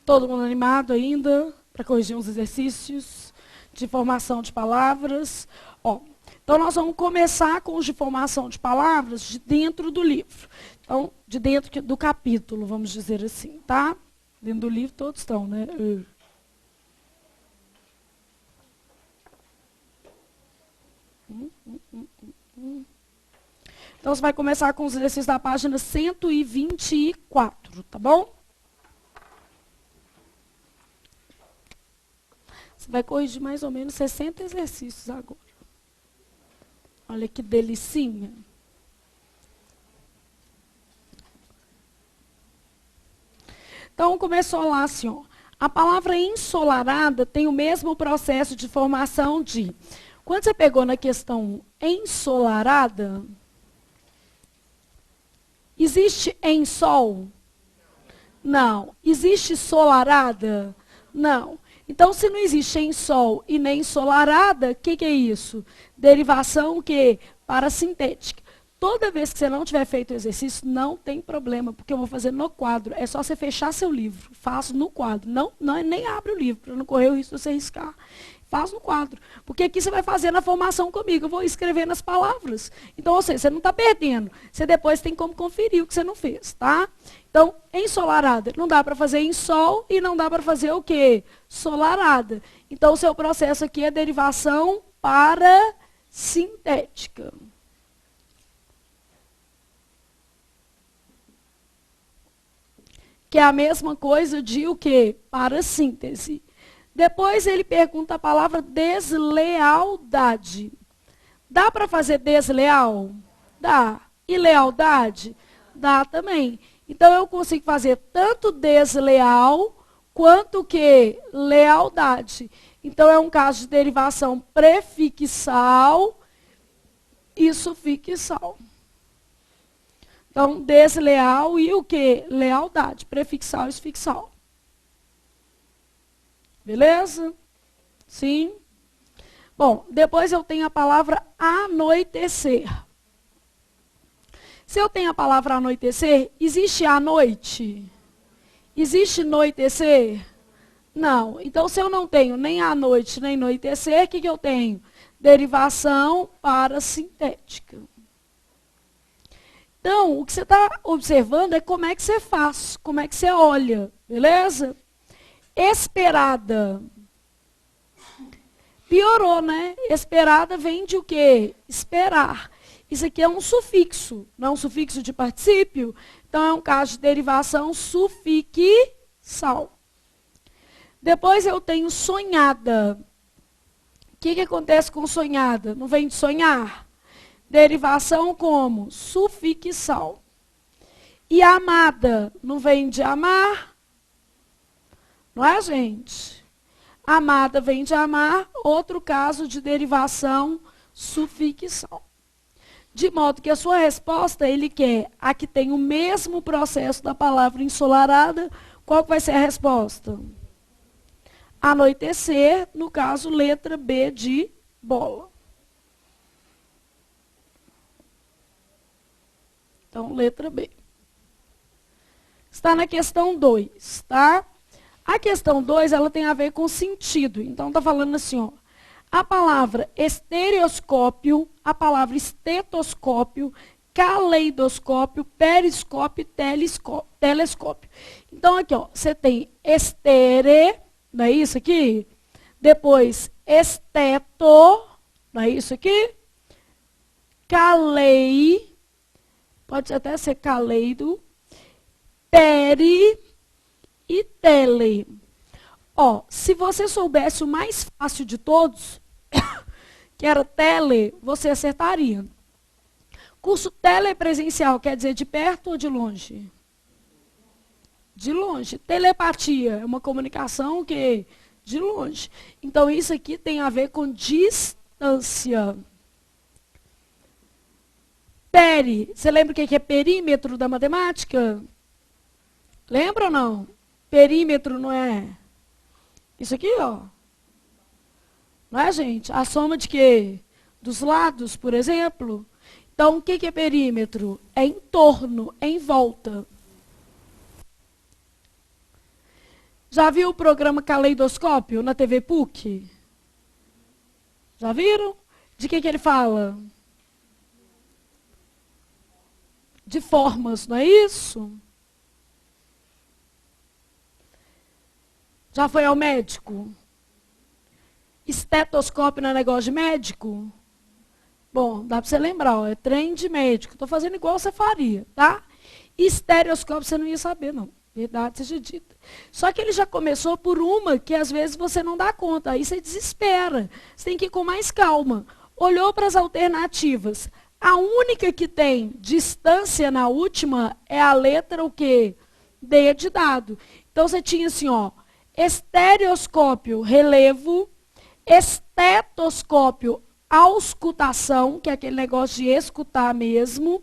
Todo mundo animado ainda para corrigir uns exercícios de formação de palavras? Ó, então, nós vamos começar com os de formação de palavras de dentro do livro. Então, de dentro do capítulo, vamos dizer assim, tá? Dentro do livro todos estão, né? Então, você vai começar com os exercícios da página 124, tá bom? Você vai corrigir mais ou menos 60 exercícios agora. Olha que delicinha. Então, começou lá assim, ó. A palavra ensolarada tem o mesmo processo de formação de... Quando você pegou na questão ensolarada, existe em sol? Não. Existe solarada? Não. Então, se não existe em sol e nem ensolarada, o que é isso? Derivação que parasintética. Toda vez que você não tiver feito o exercício, não tem problema, porque eu vou fazer no quadro. É só você fechar seu livro. Faço no quadro. Não, nem abre o livro, para não correr o risco de você riscar. Faz no quadro. Porque aqui você vai fazer na formação comigo. Eu vou escrever nas palavras. Então, ou seja, você não está perdendo. Você depois tem como conferir o que você não fez, tá? Então, ensolarada. Não dá para fazer em sol e não dá para fazer o quê? Solarada. Então, o seu processo aqui é derivação parasintética. Que é a mesma coisa de o quê? Parassíntese. Depois ele pergunta a palavra deslealdade. Dá para fazer desleal? Dá. E lealdade? Dá também. Então eu consigo fazer tanto desleal quanto que lealdade. Então é um caso de derivação prefixal e sufixal. Então, desleal e o quê? Lealdade, prefixal e sufixal. Beleza? Sim? Bom, depois eu tenho a palavra anoitecer. Se eu tenho a palavra anoitecer, existe a noite? Existe anoitecer? Não. Então, se eu não tenho nem a noite, nem anoitecer, o que eu tenho? Derivação parasintética. Então, o que você está observando é como é que você faz, como é que você olha, beleza? Esperada. Piorou, né? Esperada vem de o quê? Esperar. Isso aqui é um sufixo, não é um sufixo de particípio. Então, é um caso de derivação sufixal. Depois eu tenho sonhada. O que acontece com sonhada? Não vem de sonhar? Derivação como? Sufixal. E amada, não vem de amar? Não é, gente? Amada vem de amar, outro caso de derivação sufixal. De modo que a sua resposta, ele quer a que tem o mesmo processo da palavra ensolarada. Qual que vai ser a resposta? Anoitecer, no caso, letra B de bola. Então, letra B. Está na questão 2, tá? A questão 2, ela tem a ver com sentido. Então, está falando assim, ó. A palavra estereoscópio, a palavra estetoscópio, caleidoscópio, periscópio, telescópio. Então, aqui, ó, você tem estere, não é isso aqui? Depois, esteto, não é isso aqui? Calei, pode até ser caleido, peri e tele. Ó, se você soubesse o mais fácil de todos, que era tele, você acertaria. Curso telepresencial quer dizer de perto ou de longe? De longe. Telepatia é uma comunicação que de longe. Então, isso aqui tem a ver com distância. Peri, você lembra o que é perímetro da matemática? Lembra ou não? Perímetro não é? Isso aqui, ó. Não é, gente? A soma de quê? Dos lados, por exemplo. Então, o que é perímetro? É em torno, é em volta. Já viu o programa Caleidoscópio na TV PUC? Já viram? De que ele fala? De formas, não é isso? Já foi ao médico? Estetoscópio não é negócio de médico? Bom, dá para você lembrar, ó, é trem de médico. Estou fazendo igual você faria, tá? Estereoscópio você não ia saber, não. Verdade seja dita. Só que ele já começou por uma que às vezes você não dá conta. Aí você desespera. Você tem que ir com mais calma. Olhou para as alternativas. A única que tem distância na última é a letra o quê? D de dado. Então você tinha assim, ó, estereoscópio, relevo, estetoscópio, auscultação, que é aquele negócio de escutar mesmo.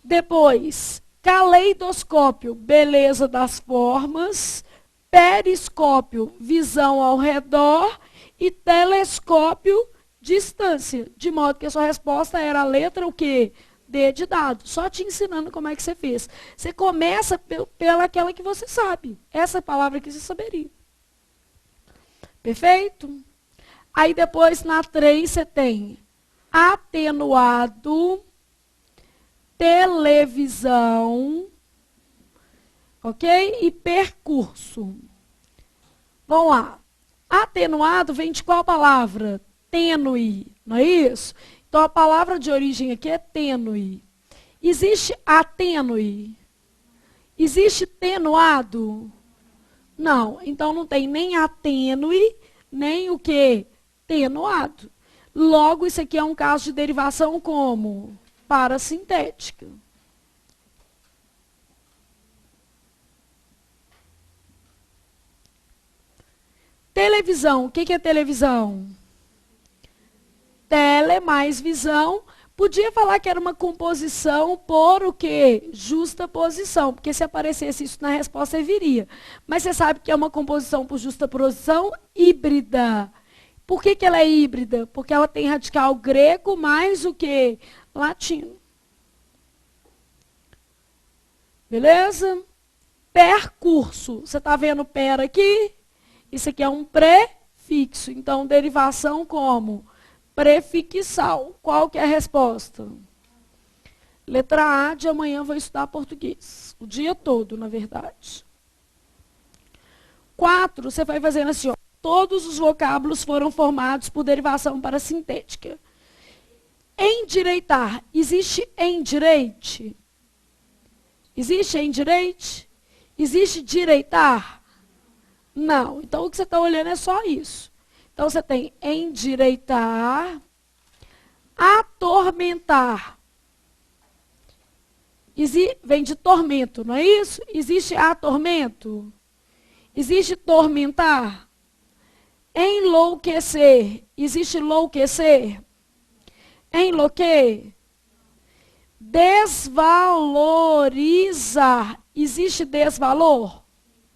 Depois, caleidoscópio, beleza das formas. Periscópio, visão ao redor. E telescópio, distância. De modo que a sua resposta era a letra o quê? D de dado. Só te ensinando como é que você fez. Você começa pela aquela que você sabe. Essa palavra que você saberia. Perfeito? Aí depois, na 3, você tem atenuado, televisão, ok? E percurso. Vamos lá. Atenuado vem de qual palavra? Tênue, não é isso? Então, a palavra de origem aqui é tênue. Existe atênue? Existe tenuado? Não. Então, não tem nem atênue, nem o quê? Tenuado. Logo, isso aqui é um caso de derivação como? Parasintética. Televisão. O que é televisão? Tele mais visão. Podia falar que era uma composição por o quê? Justa posição. Porque se aparecesse isso na resposta, você viria. Mas você sabe que é uma composição por justa posição híbrida. Por que ela é híbrida? Porque ela tem radical grego mais o quê? Latino. Beleza? Percurso. Você está vendo per aqui? Isso aqui é um prefixo. Então, derivação como? Prefixal. Qual que é a resposta? Letra A, de amanhã vou estudar português. O dia todo, na verdade. 4, você vai fazendo assim, ó. Todos os vocábulos foram formados por derivação parasintética. Endireitar. Existe endireite? Existe endireite? Existe direitar? Não. Então, o que você está olhando é só isso. Então, você tem endireitar, atormentar. Vem de tormento, não é isso? Existe atormento? Existe tormentar? Enlouquecer. Existe enlouquecer? Enlouquecer? Desvalorizar. Existe desvalor?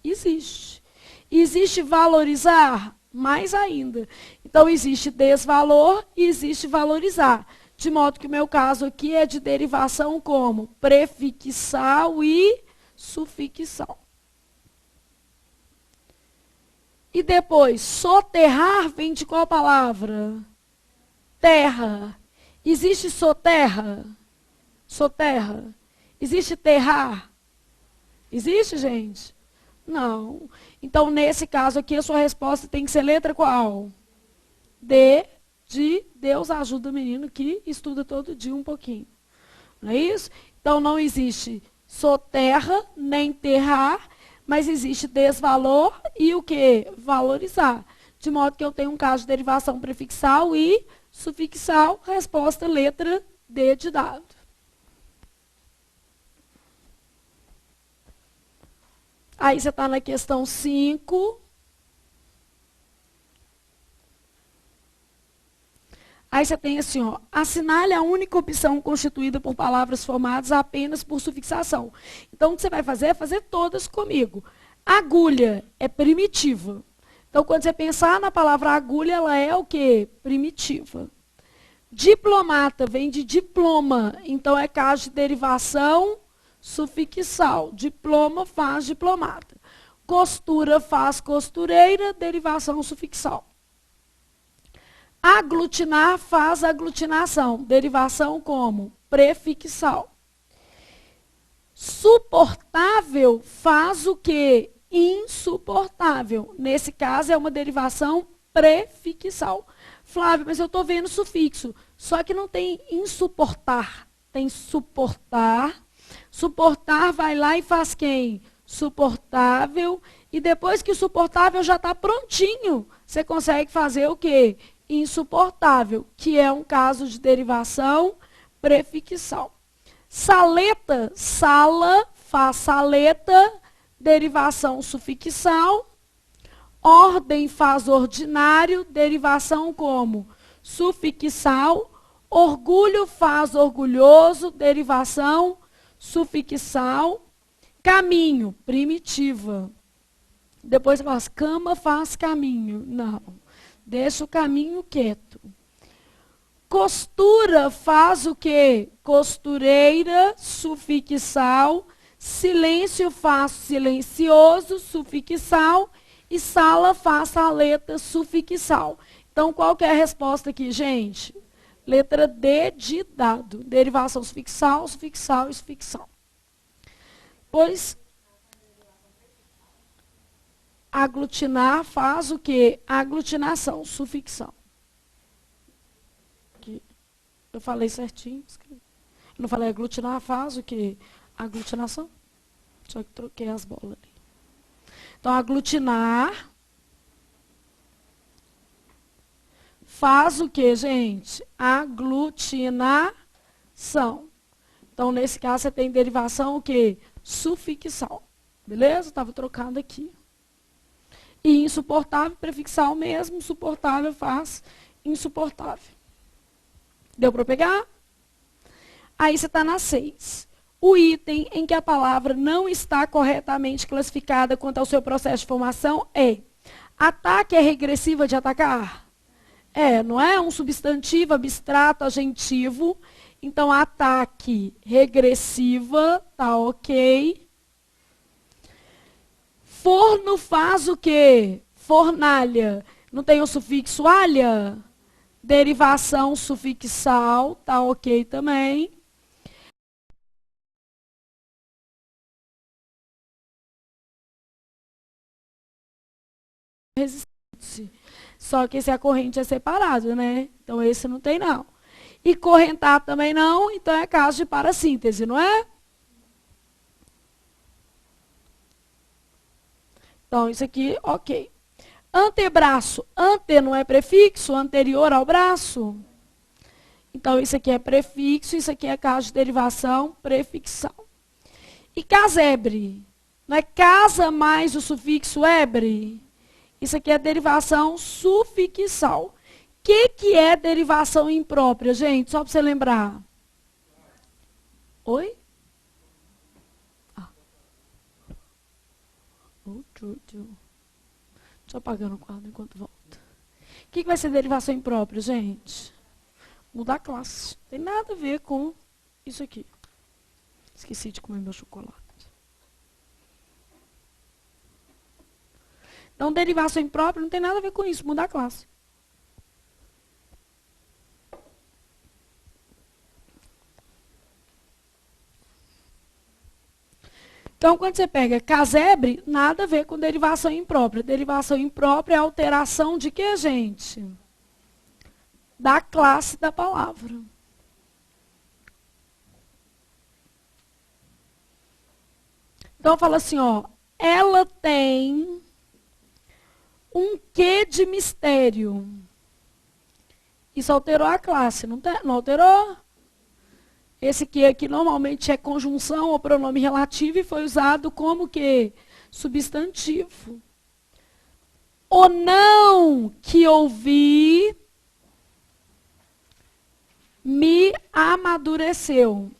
Existe. Existe valorizar? Mais ainda. Então, existe desvalor e existe valorizar. De modo que o meu caso aqui é de derivação como prefixal e sufixal. E depois, soterrar vem de qual palavra? Terra. Existe soterra? Soterra. Existe terrar? Existe, gente? Não. Então, nesse caso aqui, a sua resposta tem que ser letra qual? D de Deus ajuda o menino que estuda todo dia um pouquinho. Não é isso? Então, não existe soterra, nem terrar, mas existe desvalor e o quê? Valorizar. De modo que eu tenho um caso de derivação prefixal e sufixal, resposta letra D de dado. Aí você está na questão 5. Aí você tem assim, ó, assinale a única opção constituída por palavras formadas apenas por sufixação. Então, o que você vai fazer é fazer todas comigo. Agulha é primitiva. Então, quando você pensar na palavra agulha, ela é o quê? Primitiva. Diplomata vem de diploma. Então, é caso de derivação sufixal. Diploma faz diplomata. Costura faz costureira, derivação sufixal. Aglutinar faz aglutinação, derivação como? Prefixal. Suportável faz o quê? Insuportável. Nesse caso é uma derivação prefixal. Flávio, mas eu estou vendo sufixo. Só que não tem insuportar. Tem suportar. Suportar vai lá e faz quem? Suportável. E depois que o suportável já está prontinho, você consegue fazer o quê? Insuportável, que é um caso de derivação prefixal. Saleta, sala, faz saleta, derivação sufixal. Ordem faz ordinário, derivação como? Sufixal. Orgulho faz orgulhoso, derivação sufixal. Caminho, primitiva. Depois faz cama, faz caminho. Não, deixa o caminho quieto. Costura faz o quê? Costureira, sufixal. Silêncio faz silencioso, sufixal. E sala faz saleta, sufixal. Então, qual que é a resposta aqui, gente? Letra D de dado. Derivação sufixal, sufixal e sufixal. Pois, aglutinar faz o quê? Aglutinação, sufixal. Aqui. Eu falei certinho. Eu não falei aglutinar faz o quê? Aglutinação. Só que troquei as bolas ali. Então, aglutinar faz o quê, gente? Aglutinação. Então, nesse caso, você tem derivação o quê? Sufixal. Beleza? Estava trocando aqui. E insuportável, prefixal mesmo. Suportável faz insuportável. Deu para pegar? Aí você está na 6. O item em que a palavra não está corretamente classificada quanto ao seu processo de formação é: ataque é regressiva de atacar? É, não é? Um substantivo abstrato agentivo. Então, ataque regressiva, tá ok. Forno faz o quê? Fornalha. Não tem o sufixo alha? Derivação sufixal, tá ok também. Resistente. Só que esse a corrente é separado, né? Então, esse não tem, não. E correntar também não, então é caso de parassíntese, não é? Então, isso aqui, ok. Antebraço. Ante não é prefixo? Anterior ao braço? Então, isso aqui é prefixo, isso aqui é caso de derivação prefixal. E casebre. Não é casa mais o sufixo ebre? Isso aqui é derivação sufixal. O que é derivação imprópria, gente? Só para você lembrar. Oi? Ah. Deixa eu apagar no quadro enquanto volta. O que vai ser derivação imprópria, gente? Mudar a classe. Não tem nada a ver com isso aqui. Esqueci de comer meu chocolate. Então, derivação imprópria não tem nada a ver com isso, mudar a classe. Então, quando você pega casebre, nada a ver com derivação imprópria. Derivação imprópria é alteração de quê, gente? Da classe da palavra. Então, fala assim, ó, ela tem um quê de mistério. Isso alterou a classe, não alterou? Esse que aqui normalmente é conjunção ou pronome relativo e foi usado como que? Substantivo. O não que ouvi me amadureceu.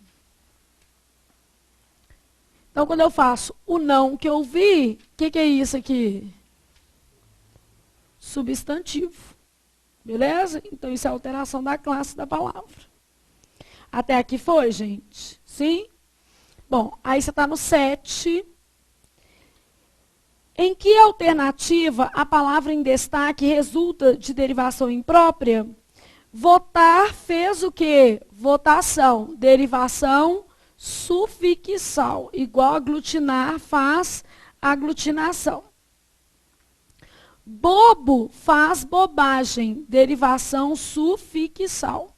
Então, quando eu faço o não que ouvi, o que é isso aqui? Substantivo. Beleza? Então, isso é a alteração da classe da palavra. Até aqui foi, gente? Sim? Bom, aí você está no 7. Em que alternativa a palavra em destaque resulta de derivação imprópria? Votar fez o quê? Votação. Derivação sufixal. Igual aglutinar faz aglutinação. Bobo faz bobagem. Derivação sufixal.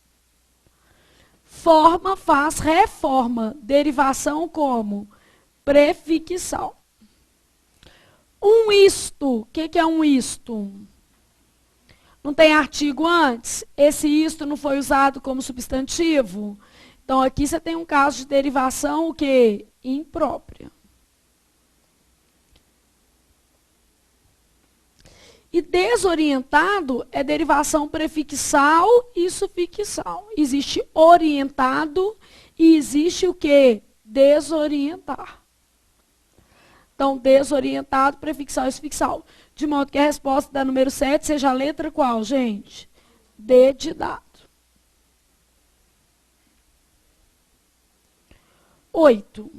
Forma faz reforma. Derivação como? Prefixal. Um isto. O que é um isto? Não tem artigo antes? Esse isto não foi usado como substantivo? Então, aqui você tem um caso de derivação o quê? Imprópria. E desorientado é derivação prefixal e sufixal. Existe orientado e existe o quê? Desorientar. Então, desorientado, prefixal e sufixal. De modo que a resposta da número 7 seja a letra qual, gente? D de dado. 8.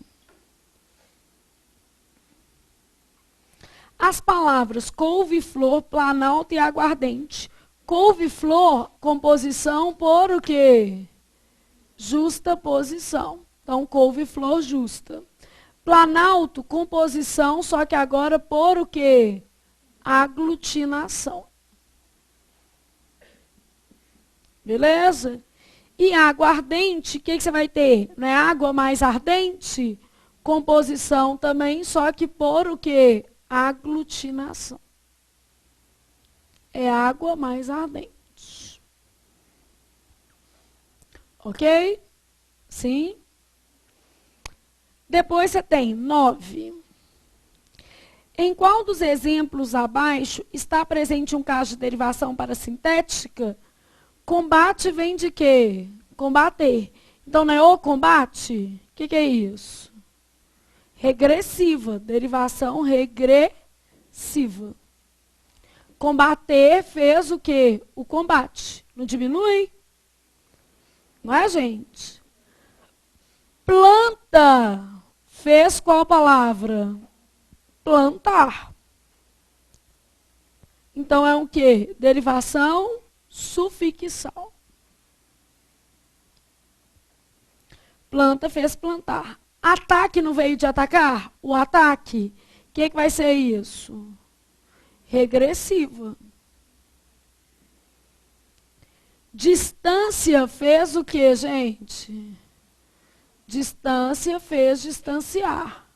As palavras couve-flor, planalto e aguardente. Couve-flor, composição por o quê? Justa posição. Então, couve-flor, justa. Planalto, composição, só que agora por o quê? Aglutinação. Beleza? E aguardente, o que você vai ter? Não é água mais ardente? Composição também, só que por o quê? Aglutinação. É água mais ardente. Ok? Sim? Depois você tem 9. Em qual dos exemplos abaixo está presente um caso de derivação parasintética? Combate vem de quê? Combater. Então, não é o combate? O que é isso? Regressiva. Derivação regressiva. Combater fez o quê? O combate. Não diminui? Não é, gente? Planta fez qual palavra? Plantar. Então, é o quê? Derivação sufixal. Planta fez plantar. Ataque não veio de atacar? O ataque. O que vai ser isso? Regressiva. Distância fez o quê, gente? Distância fez distanciar.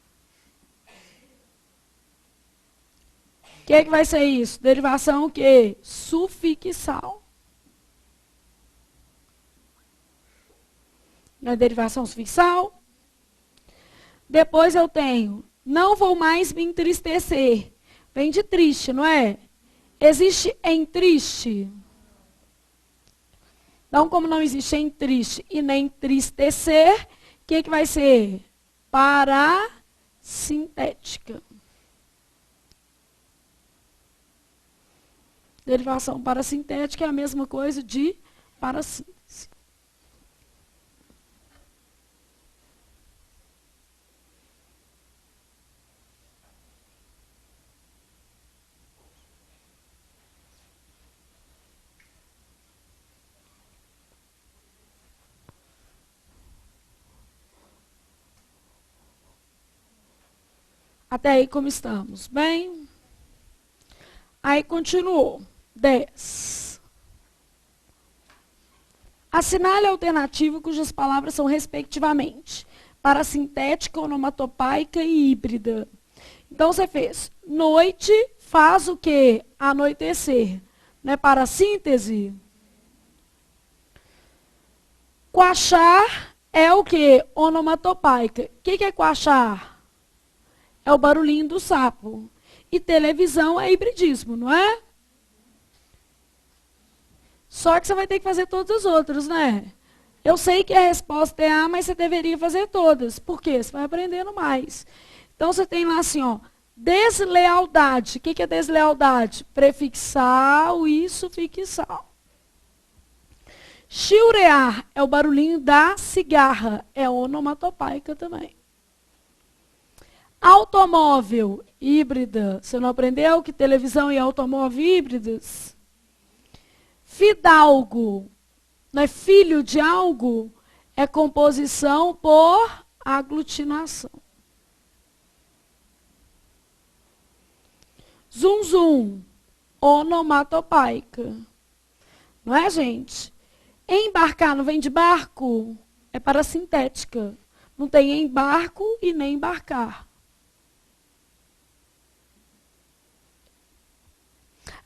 O que vai ser isso? Derivação o quê? Sufixal. Não é derivação sufixal? Depois eu tenho, não vou mais me entristecer. Vem de triste, não é? Existe em triste? Então, como não existe em triste e nem entristecer, o que vai ser? Parasintética. Derivação parasintética é a mesma coisa de parassíntese. Até aí como estamos? Bem? Aí continuou. 10. Assinale a alternativa cujas palavras são respectivamente parasintética, onomatopaica e híbrida. Então você fez noite, faz o quê? Anoitecer. Não é parassíntese? Coachar é o quê? Onomatopaica. O que é coachar? É o barulhinho do sapo. E televisão é hibridismo, não é? Só que você vai ter que fazer todas as outras, né? Eu sei que a resposta é A, mas você deveria fazer todas. Por quê? Você vai aprendendo mais. Então, você tem lá assim, ó, deslealdade. O que é deslealdade? Prefixal e sufixal. Chilrear é o barulhinho da cigarra. É onomatopaica também. Automóvel, híbrida. Você não aprendeu que televisão e automóvel híbridos? Fidalgo, não é filho de algo? É composição por aglutinação. Zum, zum, onomatopaica. Não é, gente? Embarcar não vem de barco? É parasintética. Não tem embarco e nem embarcar.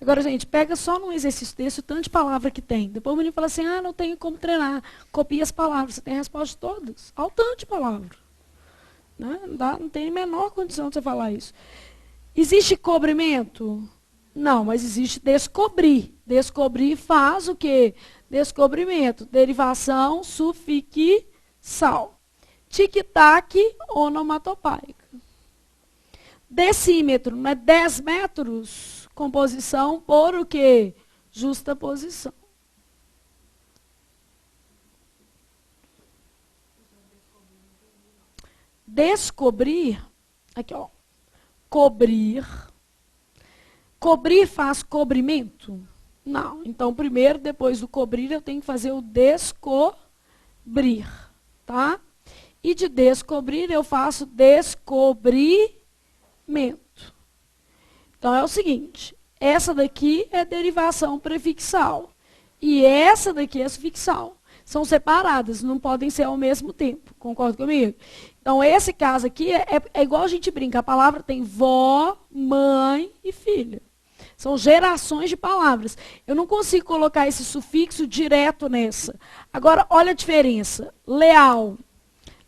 Agora, gente, pega só num exercício desse o tanto de palavra que tem. Depois o menino fala assim, não tenho como treinar. Copia as palavras. Você tem a resposta de todas. Olha o tanto de palavra. Né? Não tem a menor condição de você falar isso. Existe cobrimento? Não, mas existe descobrir. Descobrir faz o quê? Descobrimento. Derivação, sufixal. Tic-tac, onomatopaica. Decímetro, não é 10 metros? Composição por o quê? Justaposição. Descobrir, aqui ó, cobrir. Cobrir faz cobrimento? Não. Então, primeiro, depois do cobrir, eu tenho que fazer o descobrir, tá? E de descobrir, eu faço descobrimento. Então, é o seguinte, essa daqui é derivação prefixal. E essa daqui é sufixal. São separadas, não podem ser ao mesmo tempo. Concorda comigo? Então, esse caso aqui é igual a gente brinca. A palavra tem vó, mãe e filha. São gerações de palavras. Eu não consigo colocar esse sufixo direto nessa. Agora, olha a diferença. Leal.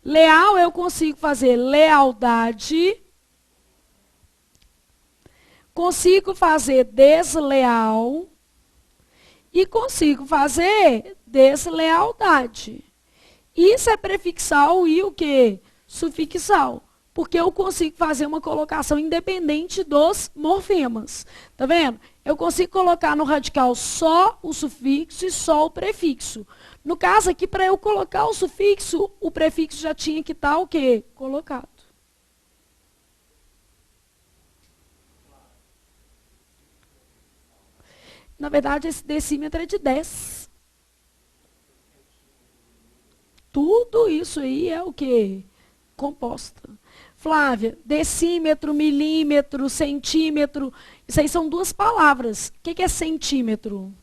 Leal eu consigo fazer lealdade. Consigo fazer desleal. E consigo fazer deslealdade. Isso é prefixal e o quê? Sufixal. Porque eu consigo fazer uma colocação independente dos morfemas. Tá vendo? Eu consigo colocar no radical só o sufixo e só o prefixo. No caso aqui, para eu colocar o sufixo, o prefixo já tinha que estar o quê? Colocado. Na verdade, esse decímetro é de 10. Tudo isso aí é o quê? Composta. Flávia, decímetro, milímetro, centímetro, isso aí são duas palavras. O que é centímetro?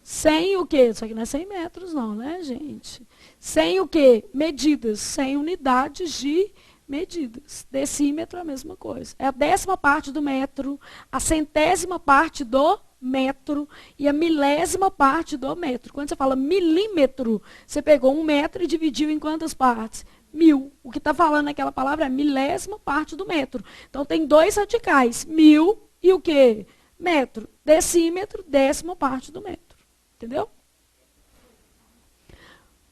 100 o quê? Isso aqui não é 100 metros não, né, gente? 100 o quê? Medidas, 100 unidades de medidas. Decímetro é a mesma coisa. É a 10ª parte do metro, a 100ª parte do metro e a 1000ª parte do metro. Quando você fala milímetro, você pegou 1 metro e dividiu em quantas partes? 1000. O que está falando naquela palavra é a 1000ª parte do metro. Então, tem 2 radicais, 1000 e o quê? Metro. Decímetro, 10ª parte do metro. Entendeu?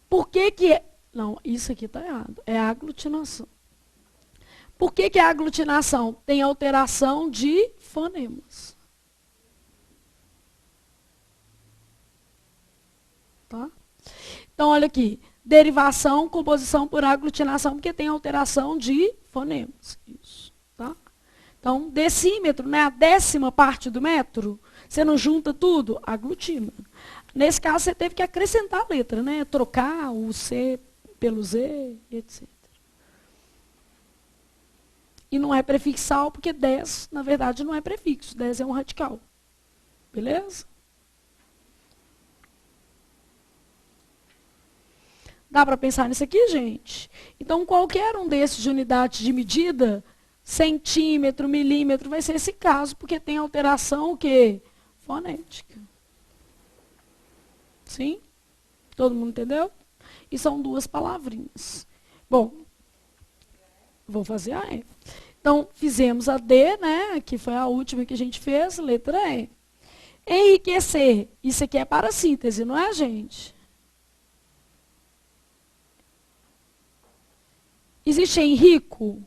Por que que... Não, isso aqui está errado. É a aglutinação. Por que que a aglutinação tem alteração de fonemas? Tá? Então, olha aqui. Derivação, composição por aglutinação, porque tem alteração de fonemas. Isso, tá? Então, decímetro, né, a 10ª parte do metro, você não junta tudo? Aglutina. Nesse caso, você teve que acrescentar a letra, né? Trocar o C pelo Z, etc. E não é prefixal, porque 10, na verdade, não é prefixo. 10 é um radical. Beleza? Dá para pensar nisso aqui, gente? Então, qualquer um desses de unidade de medida, centímetro, milímetro, vai ser esse caso, porque tem alteração o quê? Fonética. Sim? Todo mundo entendeu? E são 2 palavrinhas. Bom, vou fazer a E. Então, fizemos a D, né? Que foi a última que a gente fez, letra E. Enriquecer. Isso aqui é para síntese, não é, gente? Existe enrico?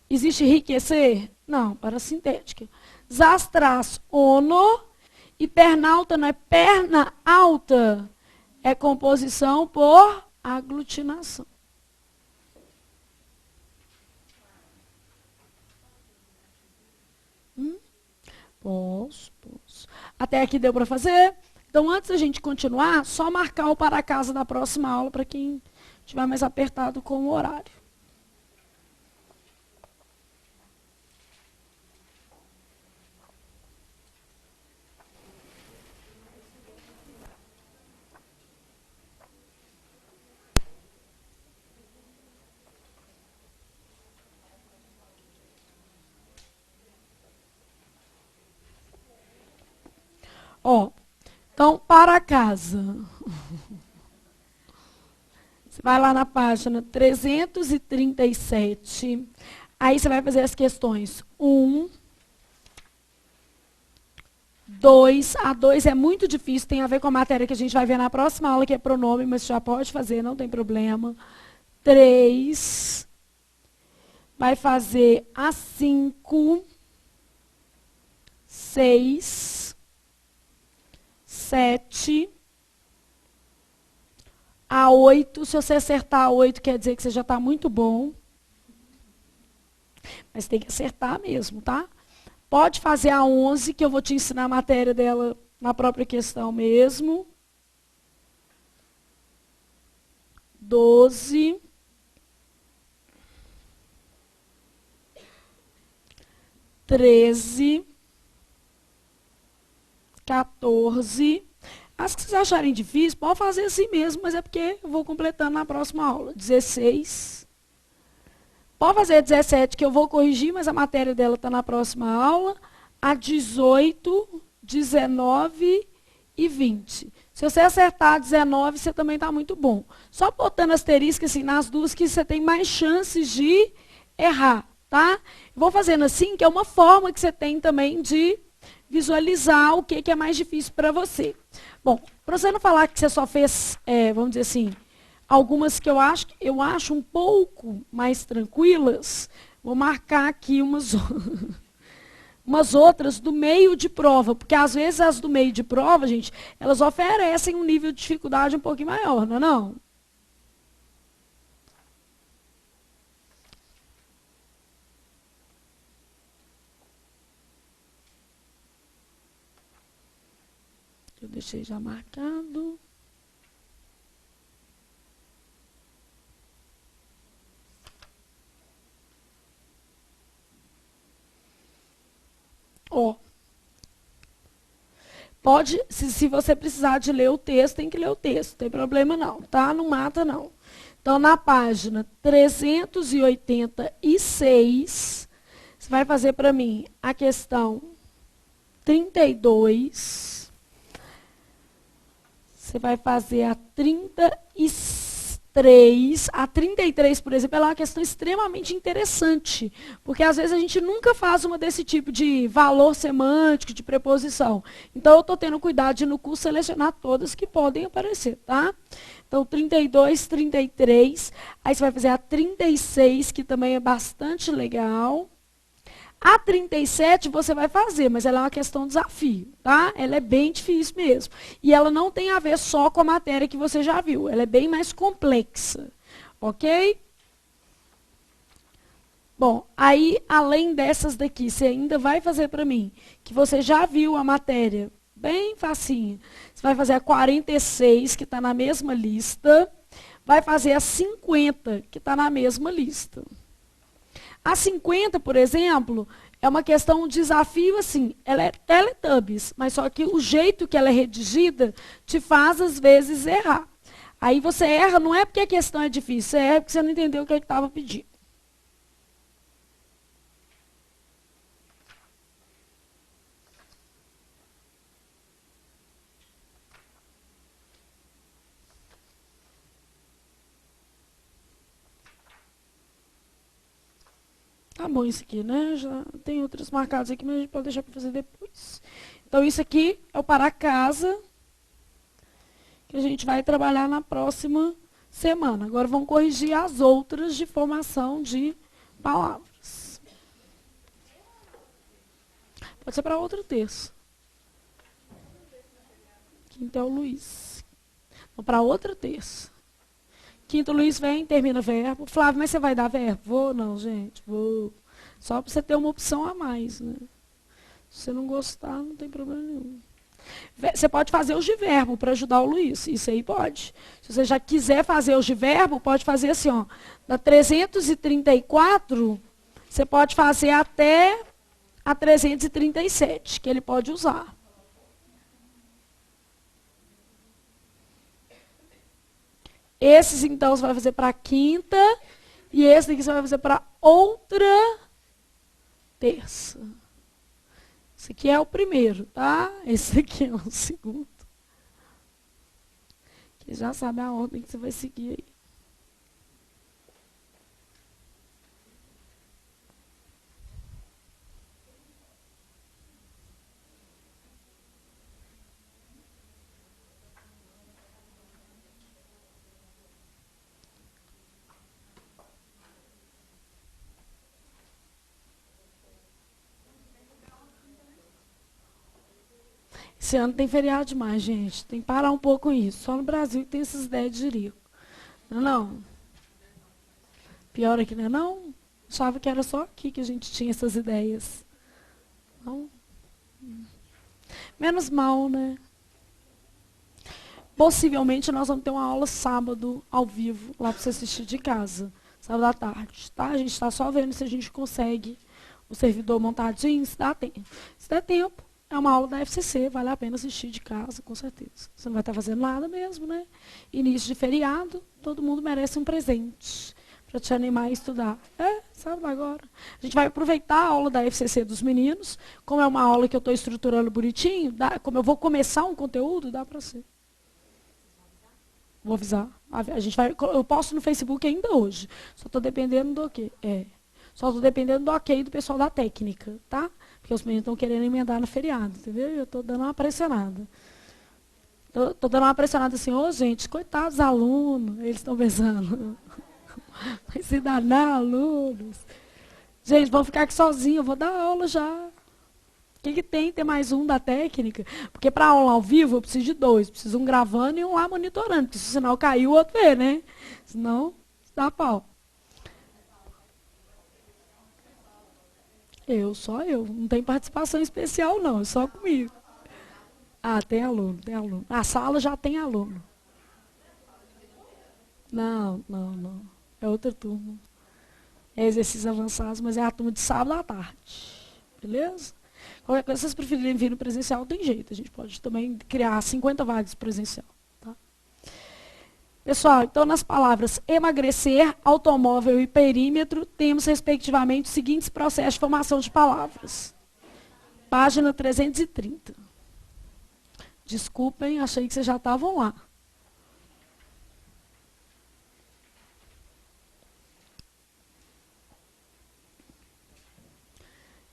Existe enriquecer? Não, para sintética. Zastras, ono. E pernalta não é perna alta. É composição por aglutinação. Posso, posso. Até aqui deu para fazer? Então, antes da gente continuar, só marcar o para casa da próxima aula para quem estiver mais apertado com o horário. Ó, então, para casa. Você vai lá na página 337. Aí você vai fazer as questões 1, 2. A 2 é muito difícil, tem a ver com a matéria que a gente vai ver na próxima aula, que é pronome, mas já pode fazer, não tem problema. 3. Vai fazer a 5. 6. 7. A 8, se você acertar a 8, quer dizer que você já está muito bom. Mas tem que acertar mesmo, tá? Pode fazer a 11, que eu vou te ensinar a matéria dela na própria questão mesmo. 12. 13. 14. As que vocês acharem difícil, pode fazer assim mesmo, mas é porque eu vou completando na próxima aula. 16. Pode fazer a 17, que eu vou corrigir, mas a matéria dela está na próxima aula. A 18, 19 e 20. Se você acertar a 19, você também está muito bom. Só botando asterisco assim, nas duas que você tem mais chances de errar, tá? Vou fazendo assim, que é uma forma que você tem também de visualizar o que é mais difícil para você. Bom, para você não falar que você só fez, vamos dizer assim, algumas que eu acho um pouco mais tranquilas, vou marcar aqui umas outras do meio de prova, porque às vezes as do meio de prova, gente, elas oferecem um nível de dificuldade um pouquinho maior, não é não? Eu deixei já marcado. Ó. Pode, se você precisar de ler o texto, tem que ler o texto, não tem problema não, tá? Não mata não. Então, na página 386, você vai fazer para mim a questão 32. Você vai fazer a 33. A 33, por exemplo, ela é uma questão extremamente interessante. Porque às vezes a gente nunca faz uma desse tipo de valor semântico, de preposição. Então eu estou tendo cuidado de no curso selecionar todas que podem aparecer, tá? Então 32, 33. Aí você vai fazer a 36, que também é bastante legal. A 37 você vai fazer, mas ela é uma questão desafio, tá? Ela é bem difícil mesmo. E ela não tem a ver só com a matéria que você já viu. Ela é bem mais complexa, ok? Bom, aí, além dessas daqui, você ainda vai fazer para mim, que você já viu a matéria, bem facinha. Você vai fazer a 46, que está na mesma lista. Vai fazer a 50, que está na mesma lista. A 50, por exemplo, é uma questão, um desafio assim, ela é Teletubbies, mas só que o jeito que ela é redigida te faz, às vezes, errar. Aí você erra, não é porque a questão é difícil, você erra porque você não entendeu o que estava pedindo. Tá bom isso aqui, né? Já tem outros marcados aqui, mas a gente pode deixar para fazer depois. Então, isso aqui é o para casa, que a gente vai trabalhar na próxima semana. Agora, vamos corrigir as outras de formação de palavras. Pode ser para outro terço. Quinto é o Luiz. Para outra terça. Quinto, Luiz vem, termina verbo. Flávio, mas você vai dar verbo? Vou, não, gente, vou. Só para você ter uma opção a mais, né? Se você não gostar, não tem problema nenhum. Você pode fazer os de verbo para ajudar o Luiz. Isso aí pode. Se você já quiser fazer os de verbo, pode fazer assim, ó. Da 334, você pode fazer até a 337, que ele pode usar. Esses, então, você vai fazer para a quinta. E esse daqui você vai fazer para outra terça. Esse aqui é o primeiro, tá? Esse aqui é o segundo. Que já sabe a ordem que você vai seguir aí. Esse ano tem feriado demais, gente. Tem que parar um pouco com isso. Só no Brasil que tem essas ideias de jirico. Não é não? Pior aqui, não é não? Achava que era só aqui que a gente tinha essas ideias. Não? Menos mal, né? Possivelmente nós vamos ter uma aula sábado, ao vivo, lá para você assistir de casa. Sábado à tarde, tá? A gente está só vendo se a gente consegue o servidor montadinho, se dá tempo. Se der tempo, é uma aula da FCC, vale a pena assistir de casa, com certeza. Você não vai estar fazendo nada mesmo, né? Início de feriado, todo mundo merece um presente para te animar a estudar. Sábado agora. A gente vai aproveitar a aula da FCC dos meninos, como é uma aula que eu estou estruturando bonitinho, como eu vou começar um conteúdo, dá para ser. Vou avisar. A gente vai, eu posto no Facebook ainda hoje. Só estou dependendo do quê? Só estou dependendo do ok do pessoal da técnica, tá? Porque os meninos estão querendo emendar no feriado, entendeu? Eu estou dando uma pressionada. Estou dando uma pressionada assim, gente, coitados alunos, eles estão pensando. Vai se danar, alunos. Gente, vão ficar aqui sozinhos, eu vou dar aula já. O que tem? Ter mais um da técnica? Porque para aula ao vivo eu preciso de 2. Preciso um gravando e um lá monitorando. Porque se o sinal cair, o outro vê, né? Senão, dá pau. Só eu. Não tem participação especial, não. É só comigo. Tem aluno, tem aluno. A sala já tem aluno. Não. É outra turma. É exercícios avançados, mas é a turma de sábado à tarde. Beleza? Qualquer coisa, se vocês preferirem vir no presencial, tem jeito. A gente pode também criar 50 vagas presencial. Tá? Pessoal, então nas palavras emagrecer, automóvel e perímetro, temos respectivamente os seguintes processos de formação de palavras. Página 330. Desculpem, achei que vocês já estavam lá.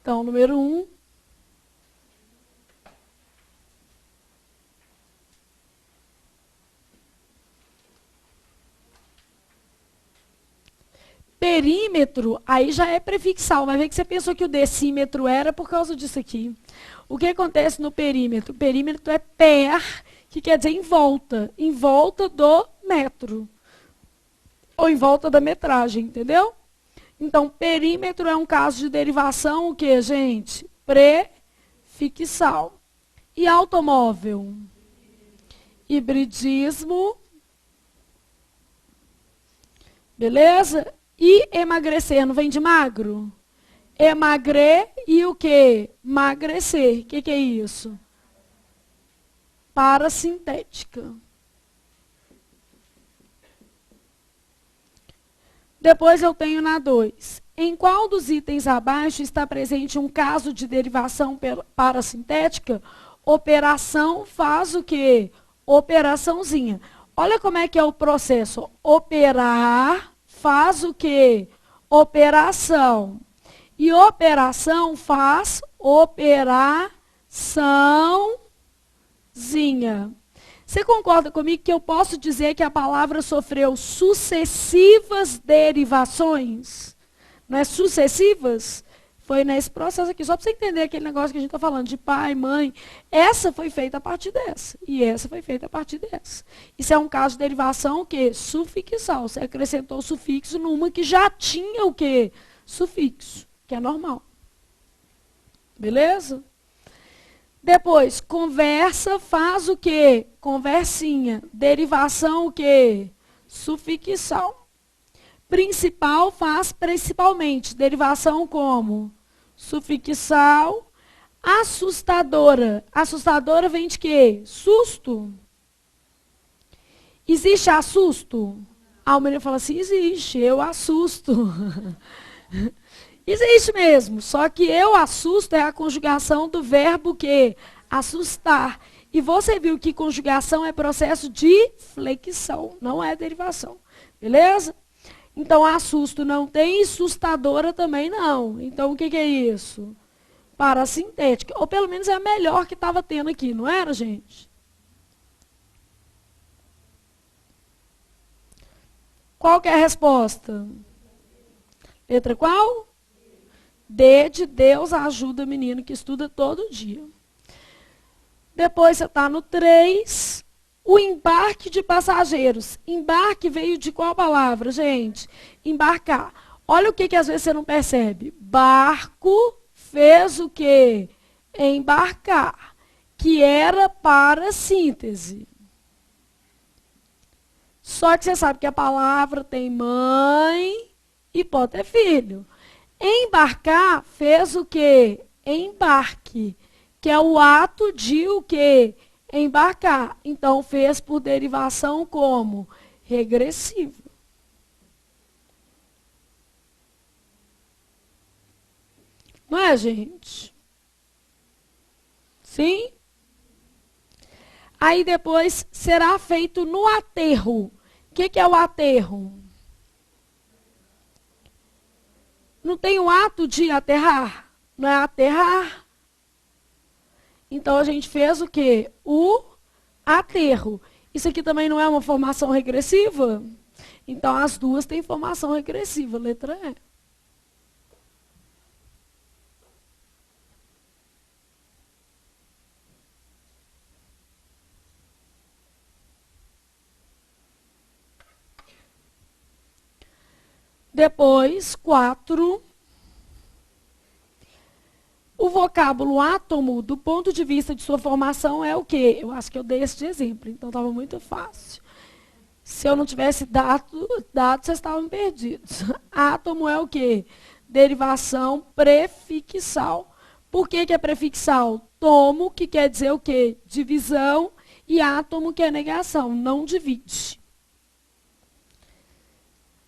Então, número 1. Perímetro, aí já é prefixal. Vai ver que você pensou que o decímetro era por causa disso aqui. O que acontece no perímetro? O perímetro é per, que quer dizer em volta do metro. Ou em volta da metragem, entendeu? Então, perímetro é um caso de derivação, o que, gente? Prefixal. E automóvel? Hibridismo. Beleza? E emagrecer, não vem de magro? Emagrer e o quê? Emagrecer. O que é isso? Parasintética. Depois eu tenho na 2. Em qual dos itens abaixo está presente um caso de derivação parasintética? Operação faz o quê? Operaçãozinha. Olha como é que é o processo. Operar faz o quê? Operação. E operação faz operaçãozinha. Você concorda comigo que eu posso dizer que a palavra sofreu sucessivas derivações? Não é sucessivas? Foi nesse processo aqui, só para você entender aquele negócio que a gente está falando, de pai, mãe. Essa foi feita a partir dessa, e essa foi feita a partir dessa. Isso é um caso de derivação o quê? Sufixal. Você acrescentou o sufixo numa que já tinha o quê? Sufixo, que é normal. Beleza? Depois, conversa faz o quê? Conversinha. Derivação o quê? Sufixal. Principal faz principalmente. Derivação como? Sufixal. Assustadora. Assustadora vem de quê? Susto. Existe assusto? A menina fala assim, existe, eu assusto. Existe mesmo, só que eu assusto é a conjugação do verbo que? Assustar. E você viu que conjugação é processo de flexão, não é derivação. Beleza? Então, assusto não tem, assustadora também não. Então, o que é isso? Parasintética. Ou pelo menos é a melhor que estava tendo aqui, não era, gente? Qual que é a resposta? Letra qual? D de Deus ajuda menino que estuda todo dia. Depois você está no 3. O embarque de passageiros. Embarque veio de qual palavra, gente? Embarcar. Olha o que às vezes você não percebe. Barco fez o quê? Embarcar. Que era para síntese. Só que você sabe que a palavra tem mãe e pode ter filho. Embarcar fez o quê? Embarque, que é o ato de o quê? Embarcar. Então, fez por derivação como? Regressivo. Não é, gente? Sim? Aí depois será feito no aterro. O que é o aterro? Não tem o ato de aterrar? Não é aterrar? Então a gente fez o quê? O aterro. Isso aqui também não é uma formação regressiva? Então as duas têm formação regressiva, letra E. Depois, 4. O vocábulo átomo, do ponto de vista de sua formação, é o quê? Eu acho que eu dei esse exemplo, então estava muito fácil. Se eu não tivesse dado, vocês estavam perdidos. Átomo é o quê? Derivação prefixal. Por que é prefixal? Tomo, que quer dizer o quê? Divisão, e átomo, que é negação, não divide.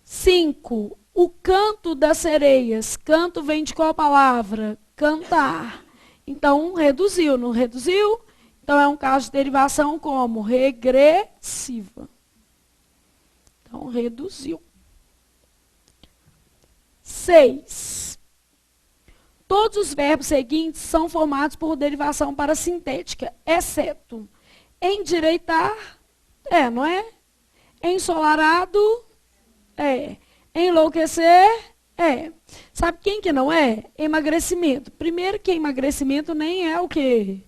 5. O canto das sereias. Canto vem de qual palavra? Cantar. Então, reduziu, não reduziu? Então, é um caso de derivação como? Regressiva. Então, reduziu. 6. Todos os verbos seguintes são formados por derivação parasintética, exceto endireitar, não é? Ensolarado, enlouquecer, Sabe quem que não é? Emagrecimento. Primeiro que emagrecimento nem é o quê?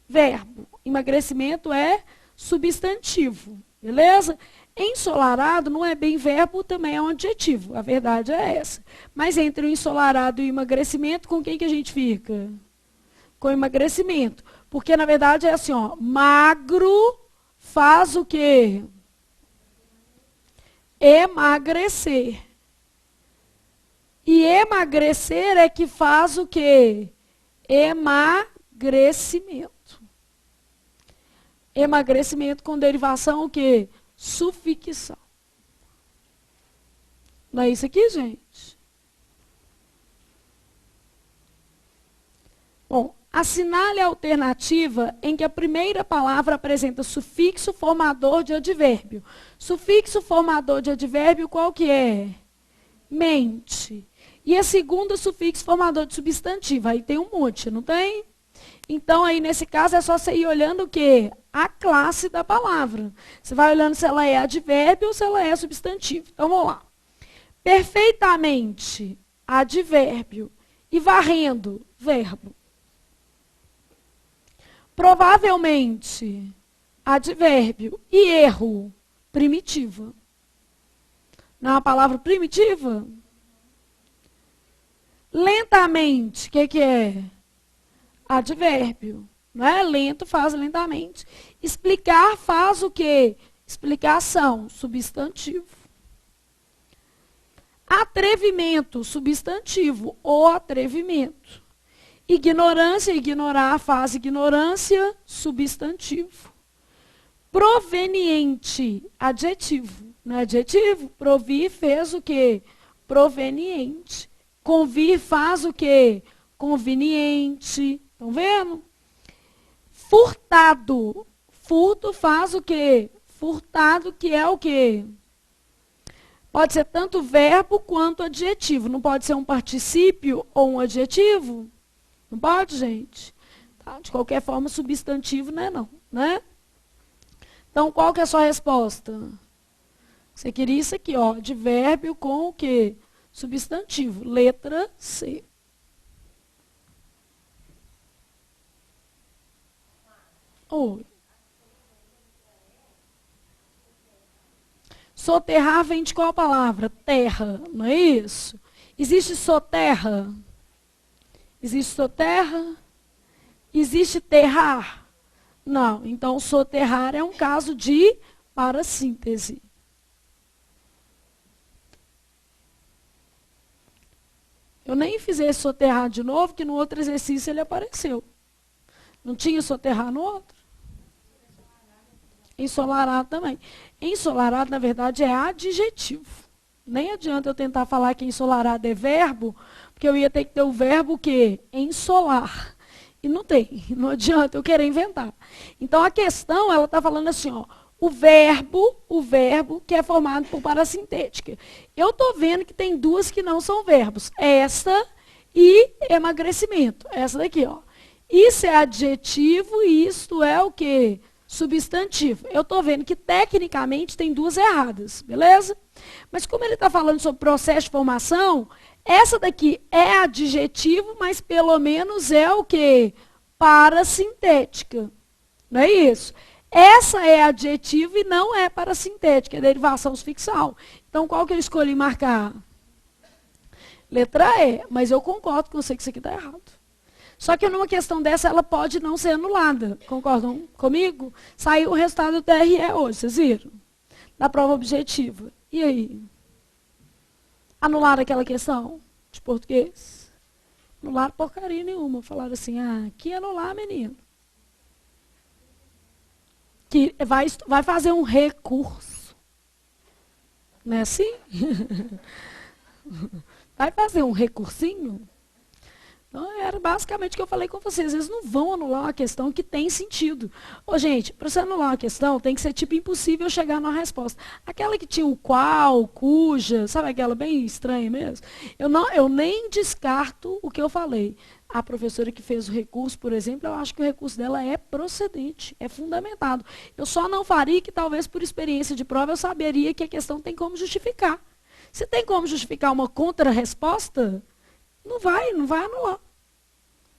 Verbo. Emagrecimento é substantivo, beleza? Ensolarado não é bem verbo, também é um adjetivo. A verdade é essa. Mas entre o ensolarado e o emagrecimento, com quem que a gente fica? Com emagrecimento. Porque, na verdade, é assim, ó. Magro faz o quê? Emagrecer. E emagrecer é que faz o quê? Emagrecimento. Emagrecimento com derivação o quê? Sufixal. Não é isso aqui, gente? Bom, assinale a alternativa em que a primeira palavra apresenta sufixo formador de advérbio. Sufixo formador de advérbio qual que é? Mente. E a segunda, sufixo formador de substantivo. Aí tem um monte, não tem? Então, aí nesse caso, é só você ir olhando o quê? A classe da palavra. Você vai olhando se ela é advérbio ou se ela é substantivo. Então, vamos lá. Perfeitamente, advérbio. E varrendo, verbo. Provavelmente, advérbio. E erro, primitiva. Não é uma palavra primitiva? Lentamente, o que é? Advérbio. Não é? Lento faz lentamente. Explicar faz o quê? Explicação, substantivo. Atrevimento, substantivo, o atrevimento. Ignorância, ignorar faz ignorância, substantivo. Proveniente, adjetivo. Não é adjetivo? Provir fez o quê? Proveniente. Convir faz o quê? Conveniente. Estão vendo? Furtado. Furto faz o quê? Furtado, que é o quê? Pode ser tanto verbo quanto adjetivo. Não pode ser um particípio ou um adjetivo? Não pode, gente? Tá? De qualquer forma, substantivo não é não, né? Então, qual que é a sua resposta? Você queria isso aqui, ó, advérbio com o quê? Substantivo. Letra C. Oi. Soterrar vem de qual palavra? Terra, não é isso? Existe soterra? Existe soterra? Existe terrar? Não. Então, soterrar é um caso de parassíntese. Eu nem fiz esse soterrar de novo, que no outro exercício ele apareceu. Não tinha soterrar no outro? Ensolarado também. Ensolarado, na verdade, é adjetivo. Nem adianta eu tentar falar que ensolarado é verbo, porque eu ia ter que ter o verbo o quê? Ensolar. E não tem. Não adianta eu querer inventar. Então, a questão, ela está falando assim, ó, o verbo que é formado por parassintética. Eu estou vendo que tem duas que não são verbos. Esta e emagrecimento. Essa daqui, ó. Isso é adjetivo e isto é o quê? Substantivo. Eu estou vendo que, tecnicamente, tem duas erradas, beleza? Mas como ele está falando sobre processo de formação, essa daqui é adjetivo, mas pelo menos é o quê? Parasintética. Não é isso? Essa é adjetivo e não é parasintética, é derivação sufixal. Então, qual que eu escolhi marcar? Letra E. Mas eu concordo com você que isso aqui está errado. Só que numa questão dessa, ela pode não ser anulada. Concordam comigo? Saiu o resultado do TRE hoje, vocês viram? Da prova objetiva. E aí? Anularam aquela questão de português? Anularam porcaria nenhuma. Falaram assim, que anular, menino. Que vai fazer um recurso. Não é assim? Vai fazer um recursinho? Então, era basicamente o que eu falei com vocês. Eles não vão anular uma questão que tem sentido. Ô, gente, para você anular uma questão, tem que ser tipo impossível chegar na resposta. Aquela que tinha o qual, cuja, sabe aquela bem estranha mesmo? Eu nem descarto o que eu falei. A professora que fez o recurso, por exemplo, eu acho que o recurso dela é procedente, é fundamentado. Eu só não faria que, talvez por experiência de prova, eu saberia que a questão tem como justificar. Se tem como justificar uma contra-resposta, não vai anular.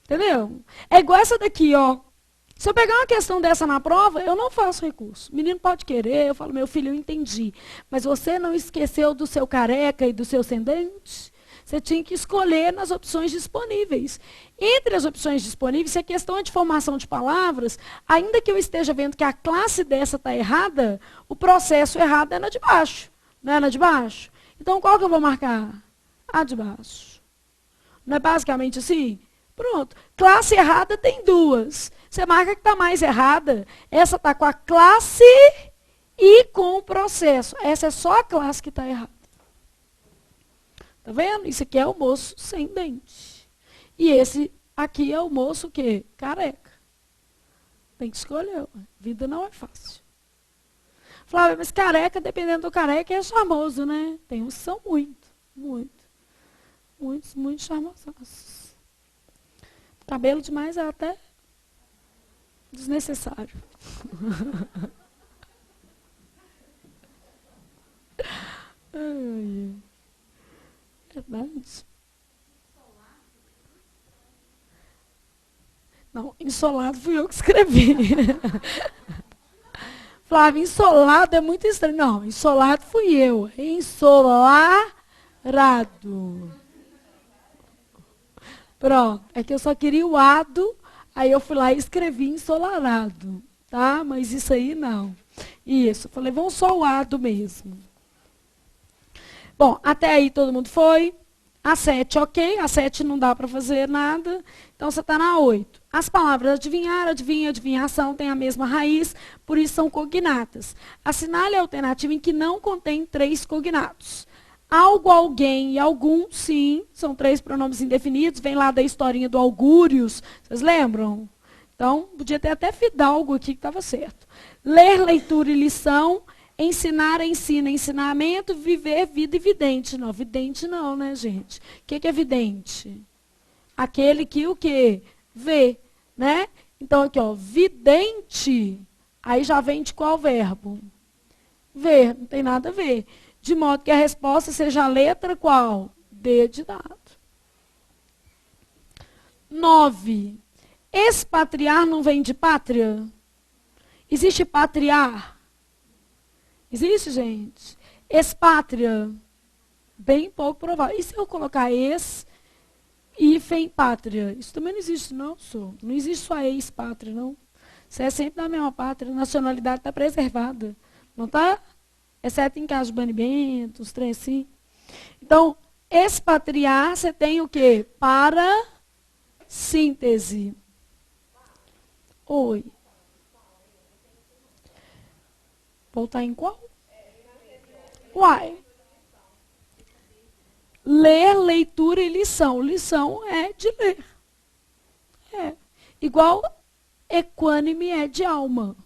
Entendeu? É igual essa daqui, ó. Se eu pegar uma questão dessa na prova, eu não faço recurso. O menino pode querer, eu falo, meu filho, eu entendi. Mas você não esqueceu do seu careca e do seu ascendente? Você tinha que escolher nas opções disponíveis. Entre as opções disponíveis, se a questão é de formação de palavras, ainda que eu esteja vendo que a classe dessa está errada, o processo errado é na de baixo. Não é na de baixo? Então, qual que eu vou marcar? A de baixo. Não é basicamente assim? Pronto. Classe errada tem duas. Você marca que está mais errada. Essa está com a classe e com o processo. Essa é só a classe que está errada. Tá vendo? Isso aqui é o moço sem dente. E esse aqui é o moço o quê? Careca. Tem que escolher. A vida não é fácil. Flávia, mas careca, dependendo do careca, é charmoso, né? Tem uns que são muito charmosos. Cabelo demais é até desnecessário. Verdade. Não, ensolado fui eu que escrevi. Flávia, ensolado é muito estranho. Não, ensolado fui eu. Ensolarado. Pronto. É que eu só queria o ado Aí eu fui lá e escrevi ensolarado, tá? Mas isso aí não. Isso, falei, vamos só o ado mesmo. Bom, até aí todo mundo foi. A 7, ok. A 7 não dá para fazer nada. Então, você está na 8. As palavras adivinhar, adivinha, adivinhação têm a mesma raiz, por isso são cognatas. Assinale a alternativa em que não contém 3 cognatos. Algo, alguém e algum, sim, são 3 pronomes indefinidos. Vem lá da historinha do augúrios. Vocês lembram? Então, podia ter até fidalgo aqui que estava certo. Ler, leitura e lição. Ensinar, ensina, ensinamento, viver, vida e vidente. Não, vidente não, né, gente? O que é vidente? Aquele que o quê? Vê, né? Então, aqui, ó, vidente, aí já vem de qual verbo? Ver, não tem nada a ver. De modo que a resposta seja a letra qual? D de dado. 9. Expatriar não vem de pátria? Existe patriar? Existe, gente? Expátria, bem pouco provável. E se eu colocar hífen pátria? Isso também não existe, não, sou. Não existe só ex-pátria, não. Você é sempre da mesma pátria, a nacionalidade está preservada. Não está? Exceto em caso de banimento, os três assim. Então, expatriar, você tem o quê? Para síntese. Oi. Voltar em qual? Uai. Ler, leitura e lição. Lição é de ler. É. Igual equânime é de alma.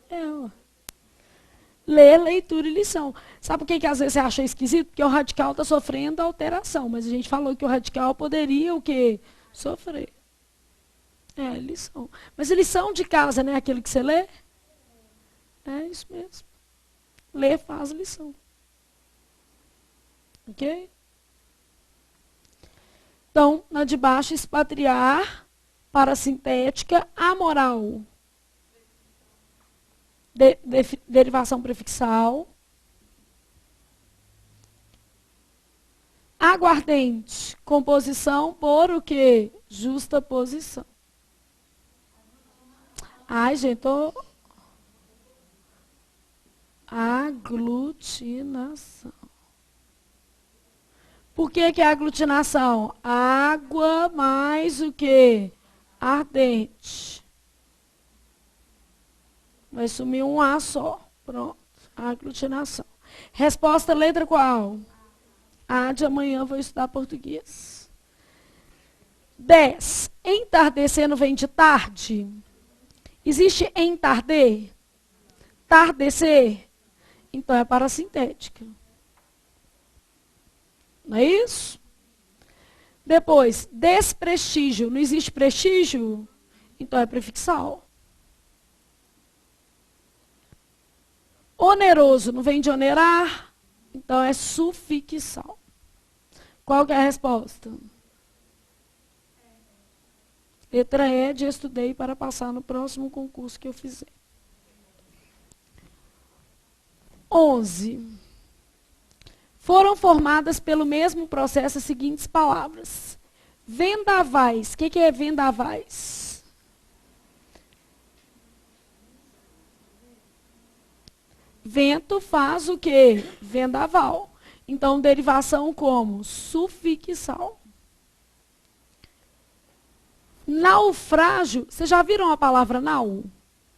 É. Ler, leitura e lição. Sabe por que às vezes você acha esquisito? Porque o radical está sofrendo alteração. Mas a gente falou que o radical poderia o quê? Sofrer. É, lição. Mas lição de casa, né? Aquilo que você lê? É isso mesmo. Lê, faz lição. Ok? Então, na de baixo, expatriar, parasintética, amoral. Derivação prefixal. Aguardente, composição por o quê? Justa posição. Ai, gente, tô... Aglutinação. Por que é aglutinação? Água mais o quê? Ardente. Vai sumir um A só. Pronto. Aglutinação. Resposta, letra qual? A de amanhã vou estudar português. 10. Entardecer não vem de tarde? Existe entarder? Tardecer? Então é parasintética. Não é isso? Depois, desprestígio. Não existe prestígio? Então é prefixal. Oneroso. Não vem de onerar? Então é sufixal. Qual que é a resposta? Letra E de estudei para passar no próximo concurso que eu fizer. 11. Foram formadas pelo mesmo processo as seguintes palavras. Vendavais. O que é vendavais? Vento faz o quê? Vendaval. Então, derivação como? Sufixal. Naufrágio. Vocês já viram a palavra nau?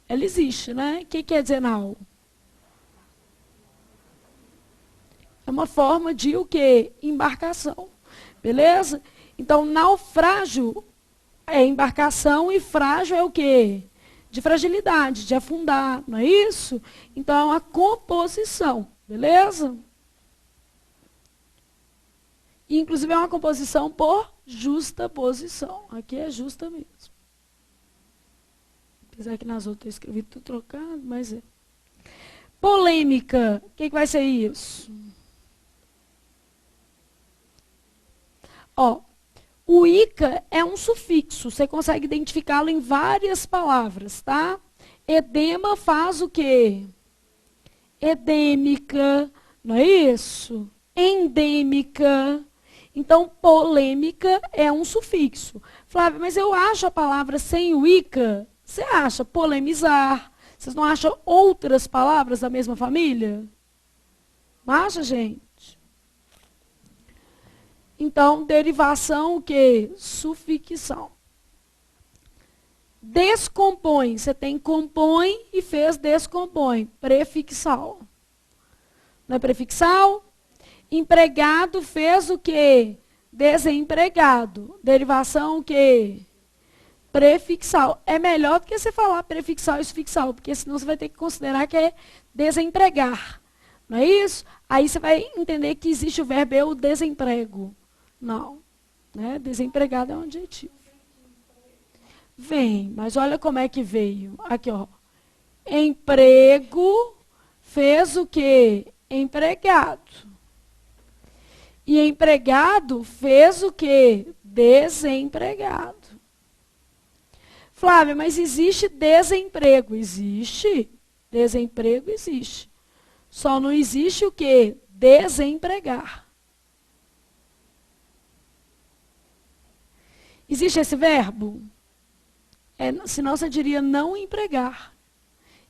Ela existe, né? O que quer dizer nau? É uma forma de o quê? Embarcação. Beleza? Então, naufrágio é embarcação e frágil é o quê? De fragilidade, de afundar, não é isso? Então, é uma composição. Beleza? E, inclusive, é uma composição por justa posição. Aqui é justa mesmo. Apesar que nas outras eu escrevi tudo trocado, mas é. Polêmica. O que vai ser isso? Ó, o ica é um sufixo. Você consegue identificá-lo em várias palavras, tá? Edema faz o quê? Edêmica, não é isso? Endêmica. Então, polêmica é um sufixo. Flávia, mas eu acho a palavra sem o ica. Você acha polemizar? Vocês não acham outras palavras da mesma família? Não acha, gente? Então, derivação o quê? Sufixão. Descompõe. Você tem compõe e fez descompõe. Prefixal. Não é prefixal? Empregado fez o quê? Desempregado. Derivação o quê? Prefixal. É melhor do que você falar prefixal e sufixal, porque senão você vai ter que considerar que é desempregar. Não é isso? Aí você vai entender que existe o verbo eu desemprego. Não. Né? Desempregado é um adjetivo. Vem, mas olha como é que veio. Aqui, ó. Emprego fez o quê? Empregado. E empregado fez o quê? Desempregado. Flávia, mas existe desemprego? Existe. Desemprego existe. Só não existe o quê? Desempregar. Existe esse verbo? Senão você diria não empregar.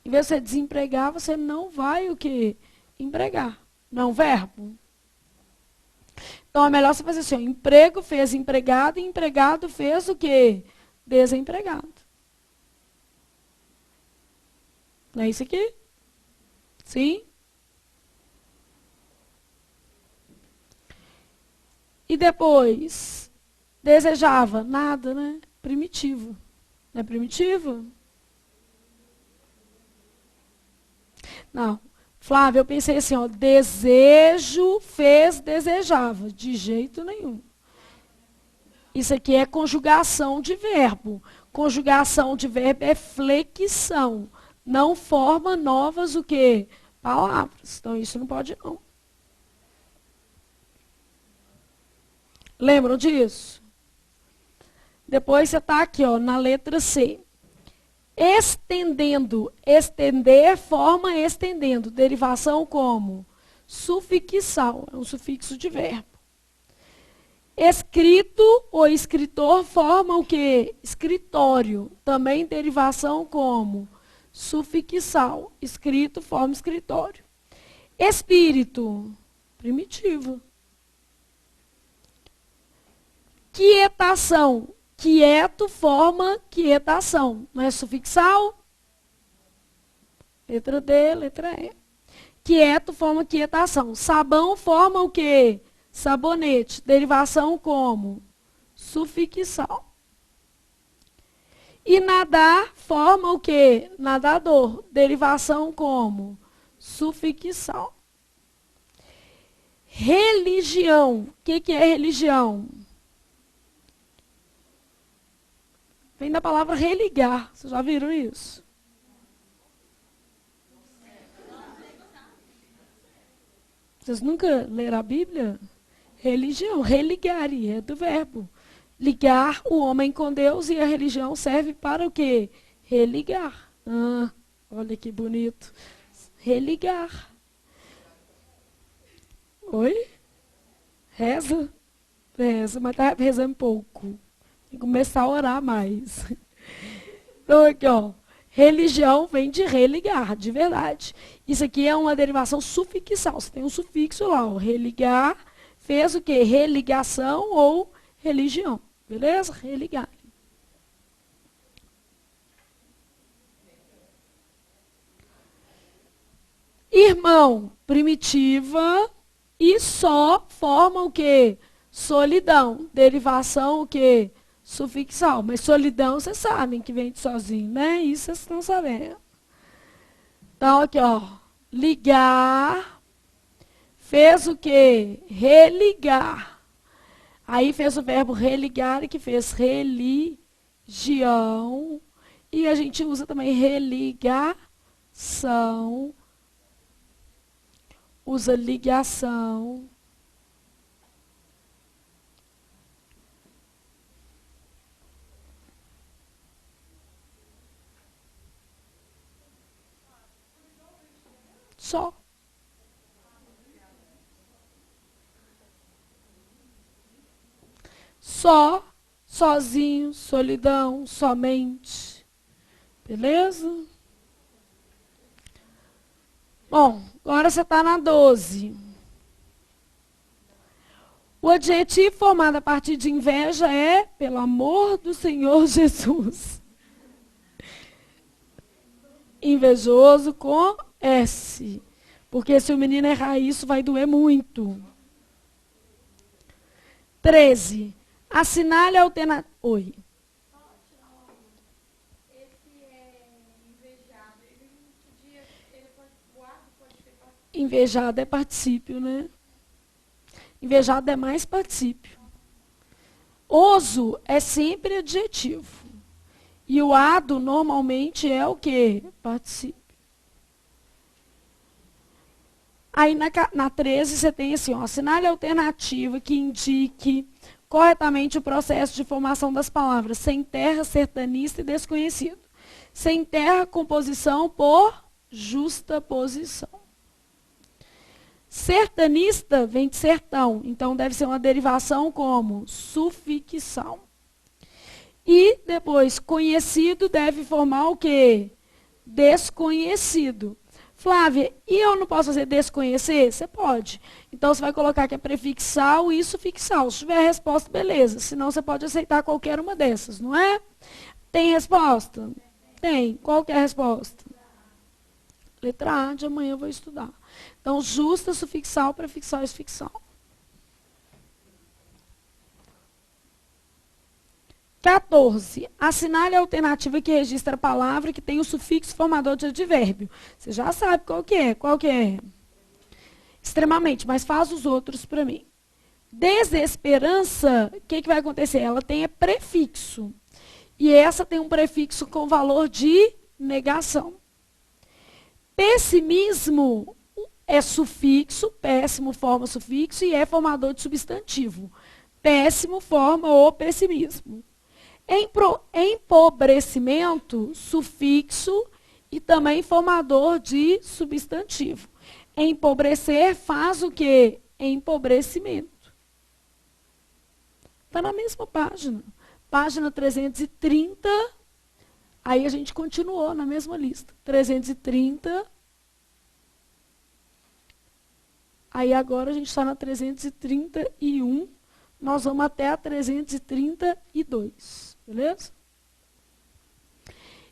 Em vez de você desempregar, você não vai o quê? Empregar. Não é um verbo? Então é melhor você fazer assim, ó, emprego fez empregado e empregado fez o quê? Desempregado. Não é isso aqui? Sim? E depois, desejava? Nada, né? Primitivo. Não é primitivo? Não. Flávia, eu pensei assim, ó, desejo fez desejava. De jeito nenhum. Isso aqui é conjugação de verbo. Conjugação de verbo é flexão. Não forma novas o quê? Palavras. Então, isso não pode não. Lembram disso? Depois você está aqui, ó, na letra C. Estendendo. Estender forma estendendo. Derivação como? Sufixal. É um sufixo de verbo. Escrito ou escritor forma o quê? Escritório. Também derivação como? Sufixal. Escrito forma escritório. Espírito. Primitivo. Quietação. Quieto forma quietação. Não é sufixal? Letra D, letra E. Quieto forma quietação. Sabão forma o quê? Sabonete. Derivação como? Sufixal. E nadar forma o quê? Nadador. Derivação como? Sufixal. Religião. O que é religião? Vem da palavra religar. Vocês já viram isso? Vocês nunca leram a Bíblia? Religião, religare, é do verbo. Ligar o homem com Deus e a religião serve para o quê? Religar. Ah, olha que bonito. Religar. Oi? Reza? Reza, mas está rezando pouco. Tem que começar a orar mais. Então, aqui, ó. Religião vem de religar, de verdade. Isso aqui é uma derivação sufixal. Você tem um sufixo lá, ó. Religar fez o quê? Religação ou religião. Beleza? Religar. Irmão, primitiva e só forma o quê? Solidão. Derivação o quê? Sufixal. Mas solidão, vocês sabem que vem de sozinho, né? Isso vocês estão sabendo. Então, aqui, ó. Ligar. Fez o quê? Religar. Aí fez o verbo religar, que fez religião. E a gente usa também religação. Usa ligação. Só. só, sozinho, solidão, somente. Beleza? Bom, agora você está na 12. O adjetivo formado a partir de inveja é pelo amor do Senhor Jesus. Invejoso com S. Porque se o menino errar isso, vai doer muito. 13. Assinale a alternativa. Oi. Invejado é particípio, né? Invejado é mais particípio. Oso é sempre adjetivo. E o ado normalmente é o quê? Particípio. Aí na 13 você tem assim, ó, assinale a alternativa que indique corretamente o processo de formação das palavras sem terra, sertanista e desconhecido. Sem terra, composição por justa posição. Sertanista vem de sertão, então deve ser uma derivação como sufixal. E depois, conhecido deve formar o quê? Desconhecido. Flávia, e eu não posso fazer desconhecer? Você pode. Então, você vai colocar que é prefixal e sufixal. Se tiver a resposta, beleza. Senão, você pode aceitar qualquer uma dessas, não é? Tem resposta? Tem. Qual que é a resposta? Letra A, de amanhã eu vou estudar. Então, justa, sufixal, prefixal e sufixal. 14. Assinale a alternativa que registra a palavra que tem o sufixo formador de advérbio. Você já sabe qual que é. Qual que é? Extremamente, mas faz os outros para mim. Desesperança, o que vai acontecer? Ela tem prefixo. E essa tem um prefixo com valor de negação. Pessimismo é sufixo, péssimo forma sufixo e é formador de substantivo. Péssimo forma o pessimismo. Empobrecimento, sufixo e também formador de substantivo. Empobrecer faz o quê? Empobrecimento. Está na mesma página. Página 330. Aí a gente continuou na mesma lista. 330. Aí agora a gente está na 331. Nós vamos até a 332. Beleza?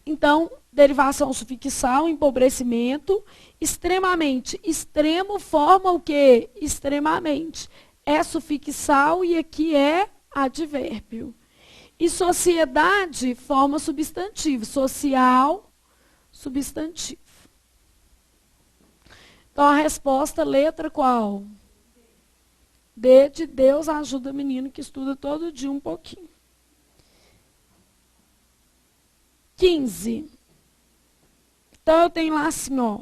Então, derivação sufixal, empobrecimento. Extremamente. Extremo forma o quê? Extremamente. É sufixal e aqui é advérbio. E sociedade forma substantivo. Social, substantivo. Então, a resposta, letra qual? D de Deus ajuda o menino que estuda todo dia um pouquinho. 15. Então, eu tenho lá assim, ó,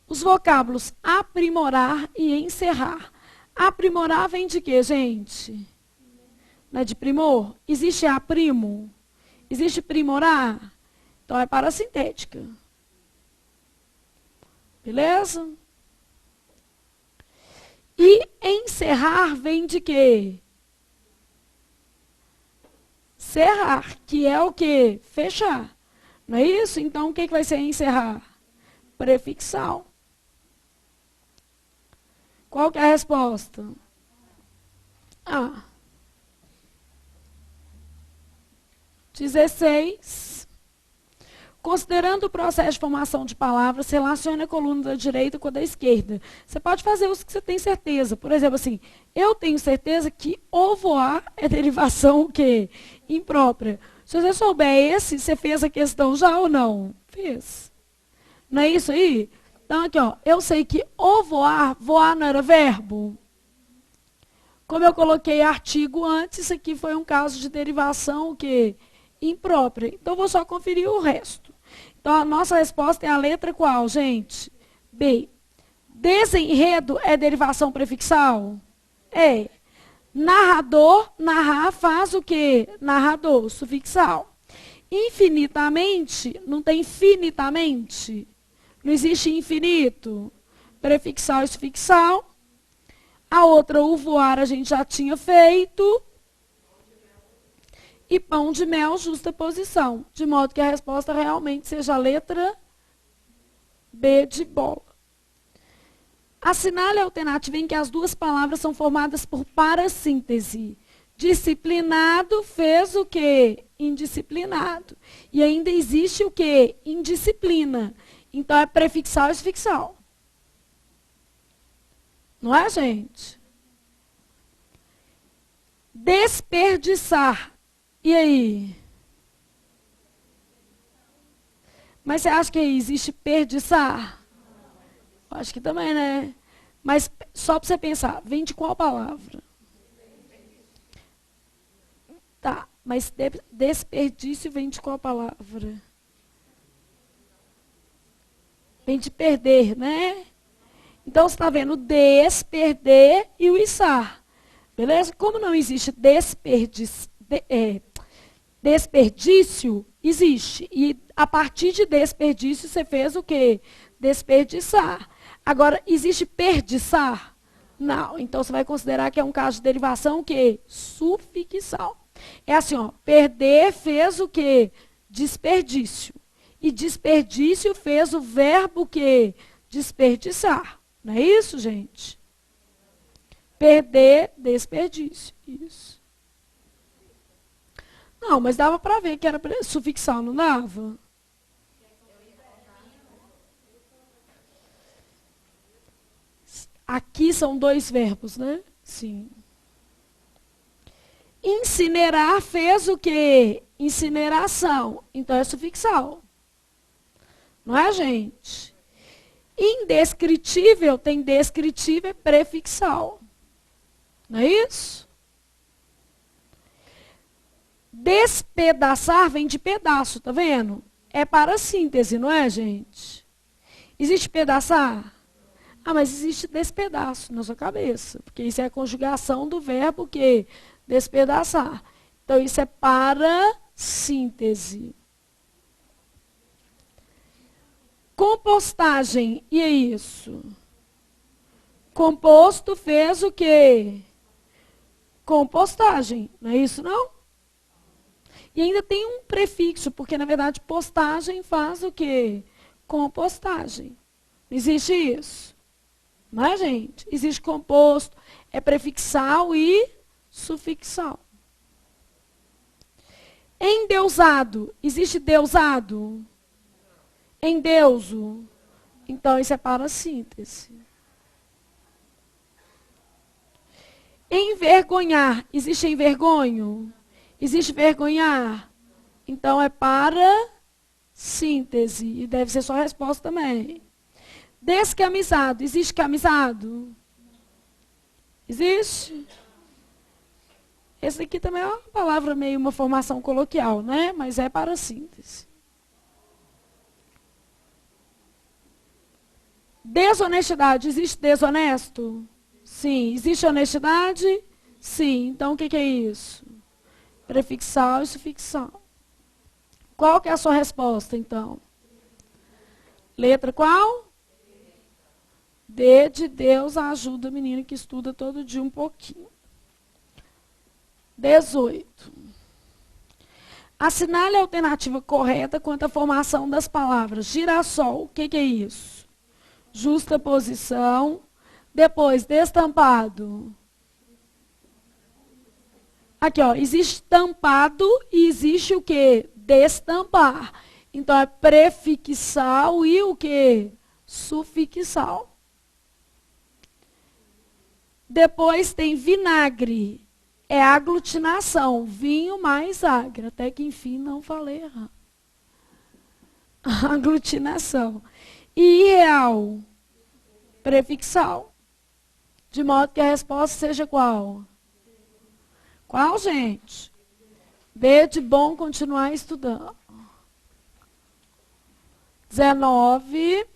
os vocábulos aprimorar e encerrar. Aprimorar vem de quê, gente? Não é de primor? Existe aprimo? Existe primorar? Então, é parasintética. Beleza? E encerrar vem de quê? Cerrar, que é o quê? Fechar. Não é isso? Então, o que vai ser encerrar? Prefixal. Qual que é a resposta? A. 16. Considerando o processo de formação de palavras, relacione a coluna da direita com a da esquerda. Você pode fazer os que você tem certeza. Por exemplo, assim, eu tenho certeza que o voar é derivação o quê? Imprópria. Se você souber esse, você fez a questão já ou não? Fez. Não é isso aí? Então, aqui, ó, eu sei que o voar, voar não era verbo. Como eu coloquei artigo antes, isso aqui foi um caso de derivação o quê? Imprópria. Então, vou só conferir o resto. Então, a nossa resposta é a letra qual, gente? B. Desenredo é derivação prefixal? É. Narrador, narrar faz o quê? Narrador, sufixal. Infinitamente, não tem finitamente? Não existe infinito? Prefixal e sufixal. A outra, o voar, a gente já tinha feito. E pão de mel, justa posição. De modo que a resposta realmente seja a letra B de bola. Assinale a alternativa em que as duas palavras são formadas por parassíntese. Disciplinado fez o quê? Indisciplinado. E ainda existe o quê? Indisciplina. Então é prefixal e sufixal. Não é, gente? Desperdiçar. E aí? Mas você acha que existe perdiçar? Acho que também, né? Mas só para você pensar, vem de qual palavra? Tá, mas desperdício vem de qual palavra? Vem de perder, né? Então você está vendo perder e o içar. Beleza? Como não existe desperdício, existe. E a partir de desperdício você fez o quê? Desperdiçar. Agora, existe perdiçar? Não. Então você vai considerar que é um caso de derivação o quê? Sufixal. É assim, ó, perder fez o quê? Desperdício. E desperdício fez o verbo que desperdiçar. Não é isso, gente? Perder, desperdício. Isso. Não, mas dava para ver que era sufixal, não dava? Aqui são dois verbos, né? Sim. Incinerar fez o quê? Incineração. Então é sufixal. Não é, gente? Indescritível tem descritível, é prefixal. Não é isso? Despedaçar vem de pedaço, tá vendo? É para síntese, não é, gente? Existe pedaçar? Ah, mas existe despedaço na sua cabeça. Porque isso é a conjugação do verbo que despedaçar. Então, isso é para síntese. Compostagem, e é isso? Composto fez o quê? Compostagem, não é isso não? E ainda tem um prefixo, porque na verdade postagem faz o quê? Compostagem. Não existe isso? Não é, gente? Existe composto, é prefixal e sufixal. Endeusado, existe deusado? Endeuso. Então, isso é para síntese. Envergonhar, existe envergonho? Existe vergonhar? Então, é para síntese. E deve ser sua resposta também. Descamisado, existe camisado? Existe? Esse aqui também é uma palavra meio uma formação coloquial, né? Mas é para síntese. Desonestidade, existe desonesto? Sim. Existe honestidade? Sim. Então, o que é isso? Prefixal e sufixal. Qual que é a sua resposta, então? Letra qual? D de Deus ajuda a menina que estuda todo dia um pouquinho. 18. Assinale a alternativa correta quanto à formação das palavras. Girassol, o que é isso? Justa posição. Depois, destampado. Aqui, ó, existe tampado e existe o quê? Destampar. Então, é prefixal e o quê? Sufixal. Depois tem vinagre. É aglutinação. Vinho mais agre. Até que, enfim, não falei errado. Aglutinação. E irreal. Prefixal. De modo que a resposta seja qual? Qual, gente? B de bom continuar estudando. 19.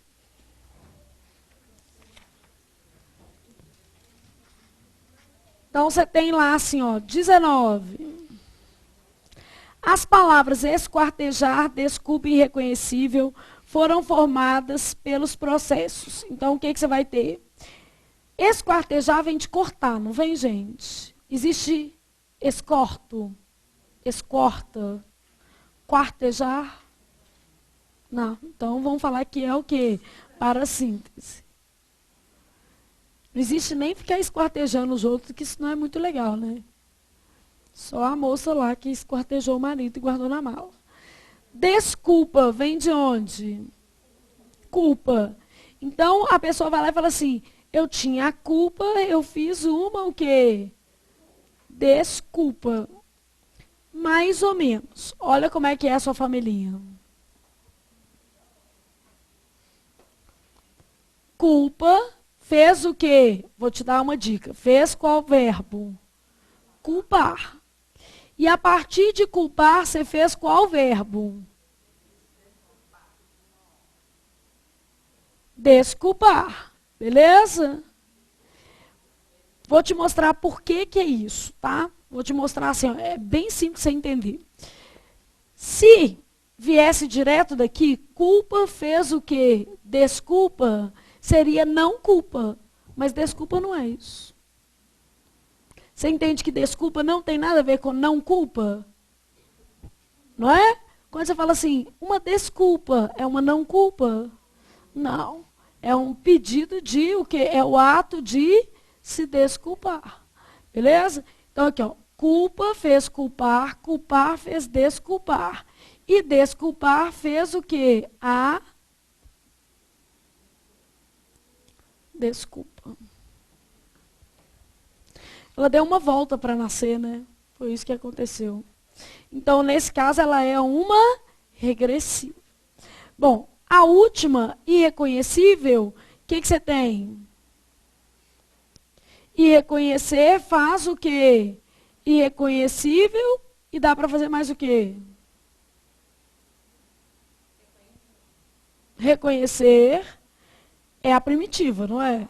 Então, você tem lá assim, ó, 19. As palavras esquartejar, desculpa, irreconhecível, foram formadas pelos processos. Então, o que você vai ter? Esquartejar vem de cortar, não vem, gente? Existe escorto? escorta, quartejar? Não. Então, vamos falar que é o quê? Parassíntese. Não existe nem ficar esquartejando os outros, que isso não é muito legal, né? Só a moça lá que esquartejou o marido e guardou na mala. Desculpa, vem de onde? Culpa. Então, a pessoa vai lá e fala assim, eu tinha a culpa, eu fiz uma o quê? Desculpa. Mais ou menos. Olha como é que é a sua família. Culpa, fez o quê? Vou te dar uma dica. Fez qual verbo? Culpar. E a partir de culpar, você fez qual verbo? Desculpar. Beleza? Vou te mostrar por que que é isso, tá? Vou te mostrar assim, ó, é bem simples você entender. Se viesse direto daqui, culpa fez o quê? Desculpa seria não culpa. Mas desculpa não é isso. Você entende que desculpa não tem nada a ver com não culpa? Não é? Quando você fala assim, uma desculpa é uma não culpa? Não. É um pedido de o quê? É o ato de se desculpar. Beleza? Então aqui, ó. Culpa fez culpar, culpar fez desculpar. E desculpar fez o quê? A desculpa. Ela deu uma volta para nascer, né? Foi isso que aconteceu. Então, nesse caso, ela é uma regressiva. Bom, a última, irreconhecível, o que você tem? Irreconhecer faz o quê? Irreconhecível e dá para fazer mais o quê? Reconhecer é a primitiva, não é?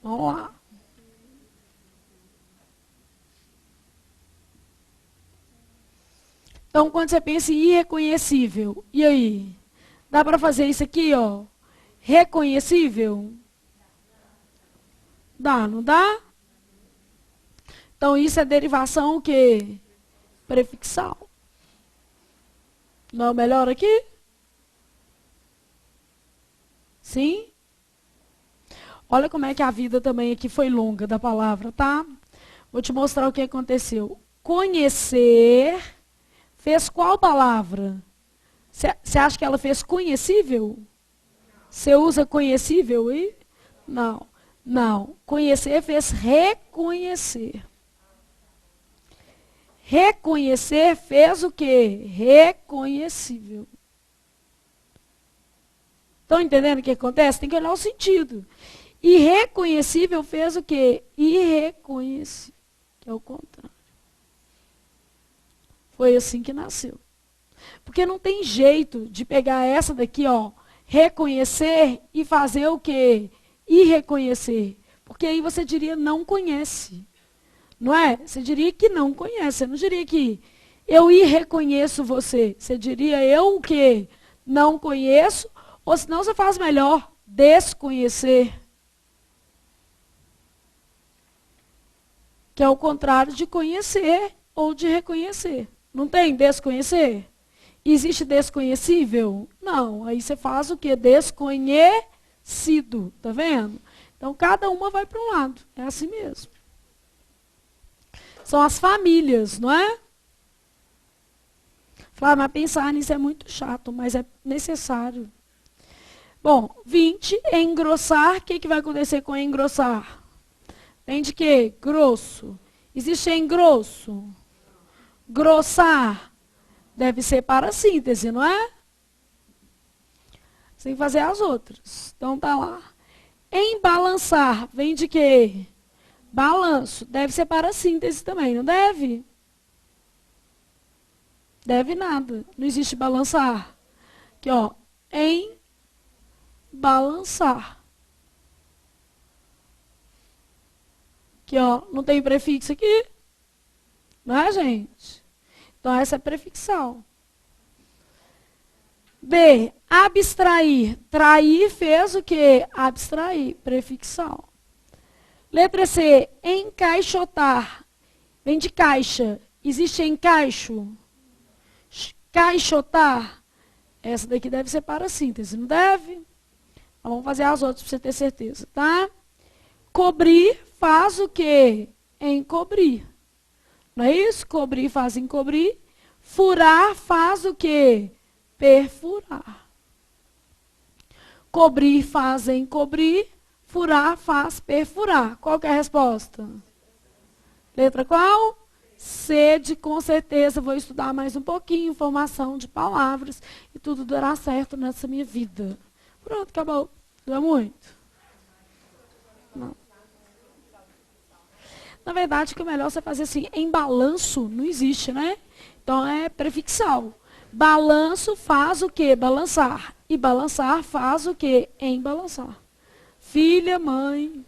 Vamos lá. Então, quando você pensa em irreconhecível, e aí? Dá para fazer isso aqui, ó? Reconhecível? Dá, não dá? Então, isso é derivação o quê? Prefixal. Não é o melhor aqui? Sim? Olha como é que a vida também aqui foi longa da palavra, tá? Vou te mostrar o que aconteceu. Conhecer fez qual palavra? Você acha que ela fez conhecível? Você usa conhecível aí? Não. Não. Conhecer fez reconhecer. Reconhecer fez o quê? Reconhecível. Estão entendendo o que acontece? Tem que olhar o sentido. Irreconhecível fez o quê? Irreconhecível. Que é o contrário. Foi assim que nasceu. Porque não tem jeito de pegar essa daqui, ó, reconhecer e fazer o quê? Irreconhecer. Porque aí você diria não conhece. Não é? Você diria que não conhece. Você não diria que eu irreconheço você. Você diria eu o quê? Não conheço. Ou senão você faz melhor, desconhecer. Que é o contrário de conhecer ou de reconhecer. Não tem desconhecer? Existe desconhecível? Não. Aí você faz o quê? Desconhecido. Tá vendo? Então, cada uma vai para um lado. É assim mesmo. São as famílias, não é? Falar, mas pensar nisso é muito chato, mas é necessário. Bom, 20, engrossar. O que vai acontecer com engrossar? Vem de quê? Grosso. Existe engrosso? Grossar. Deve ser para síntese, não é? Você tem que fazer as outras. Então tá lá. Embalançar. Vem de quê? Balanço. Deve ser para síntese também, não deve? Deve nada. Não existe balançar. Aqui, ó. Balançar. Aqui, ó. Não tem prefixo aqui? Não é, gente? Então, essa é prefixal. B. Abstrair. Trair fez o quê? Abstrair. Prefixal. Letra C. Encaixotar. Vem de caixa. Existe encaixo? Caixotar? Essa daqui deve ser parassíntese, não deve? Então, vamos fazer as outras para você ter certeza, tá? Cobrir faz o quê? Encobrir. Não é isso? Cobrir faz encobrir. Furar faz o quê? Perfurar. Cobrir faz encobrir. Furar faz perfurar. Qual que é a resposta? Letra qual? C de com certeza. Vou estudar mais um pouquinho. Formação de palavras. E tudo dará certo nessa minha vida. Pronto, acabou. Deu muito? Não. Na verdade, que o melhor é você fazer assim, em balanço, não existe, né? Então, é prefixal. Balanço faz o quê? Balançar. E balançar faz o quê? Embalançar. Filha, mãe,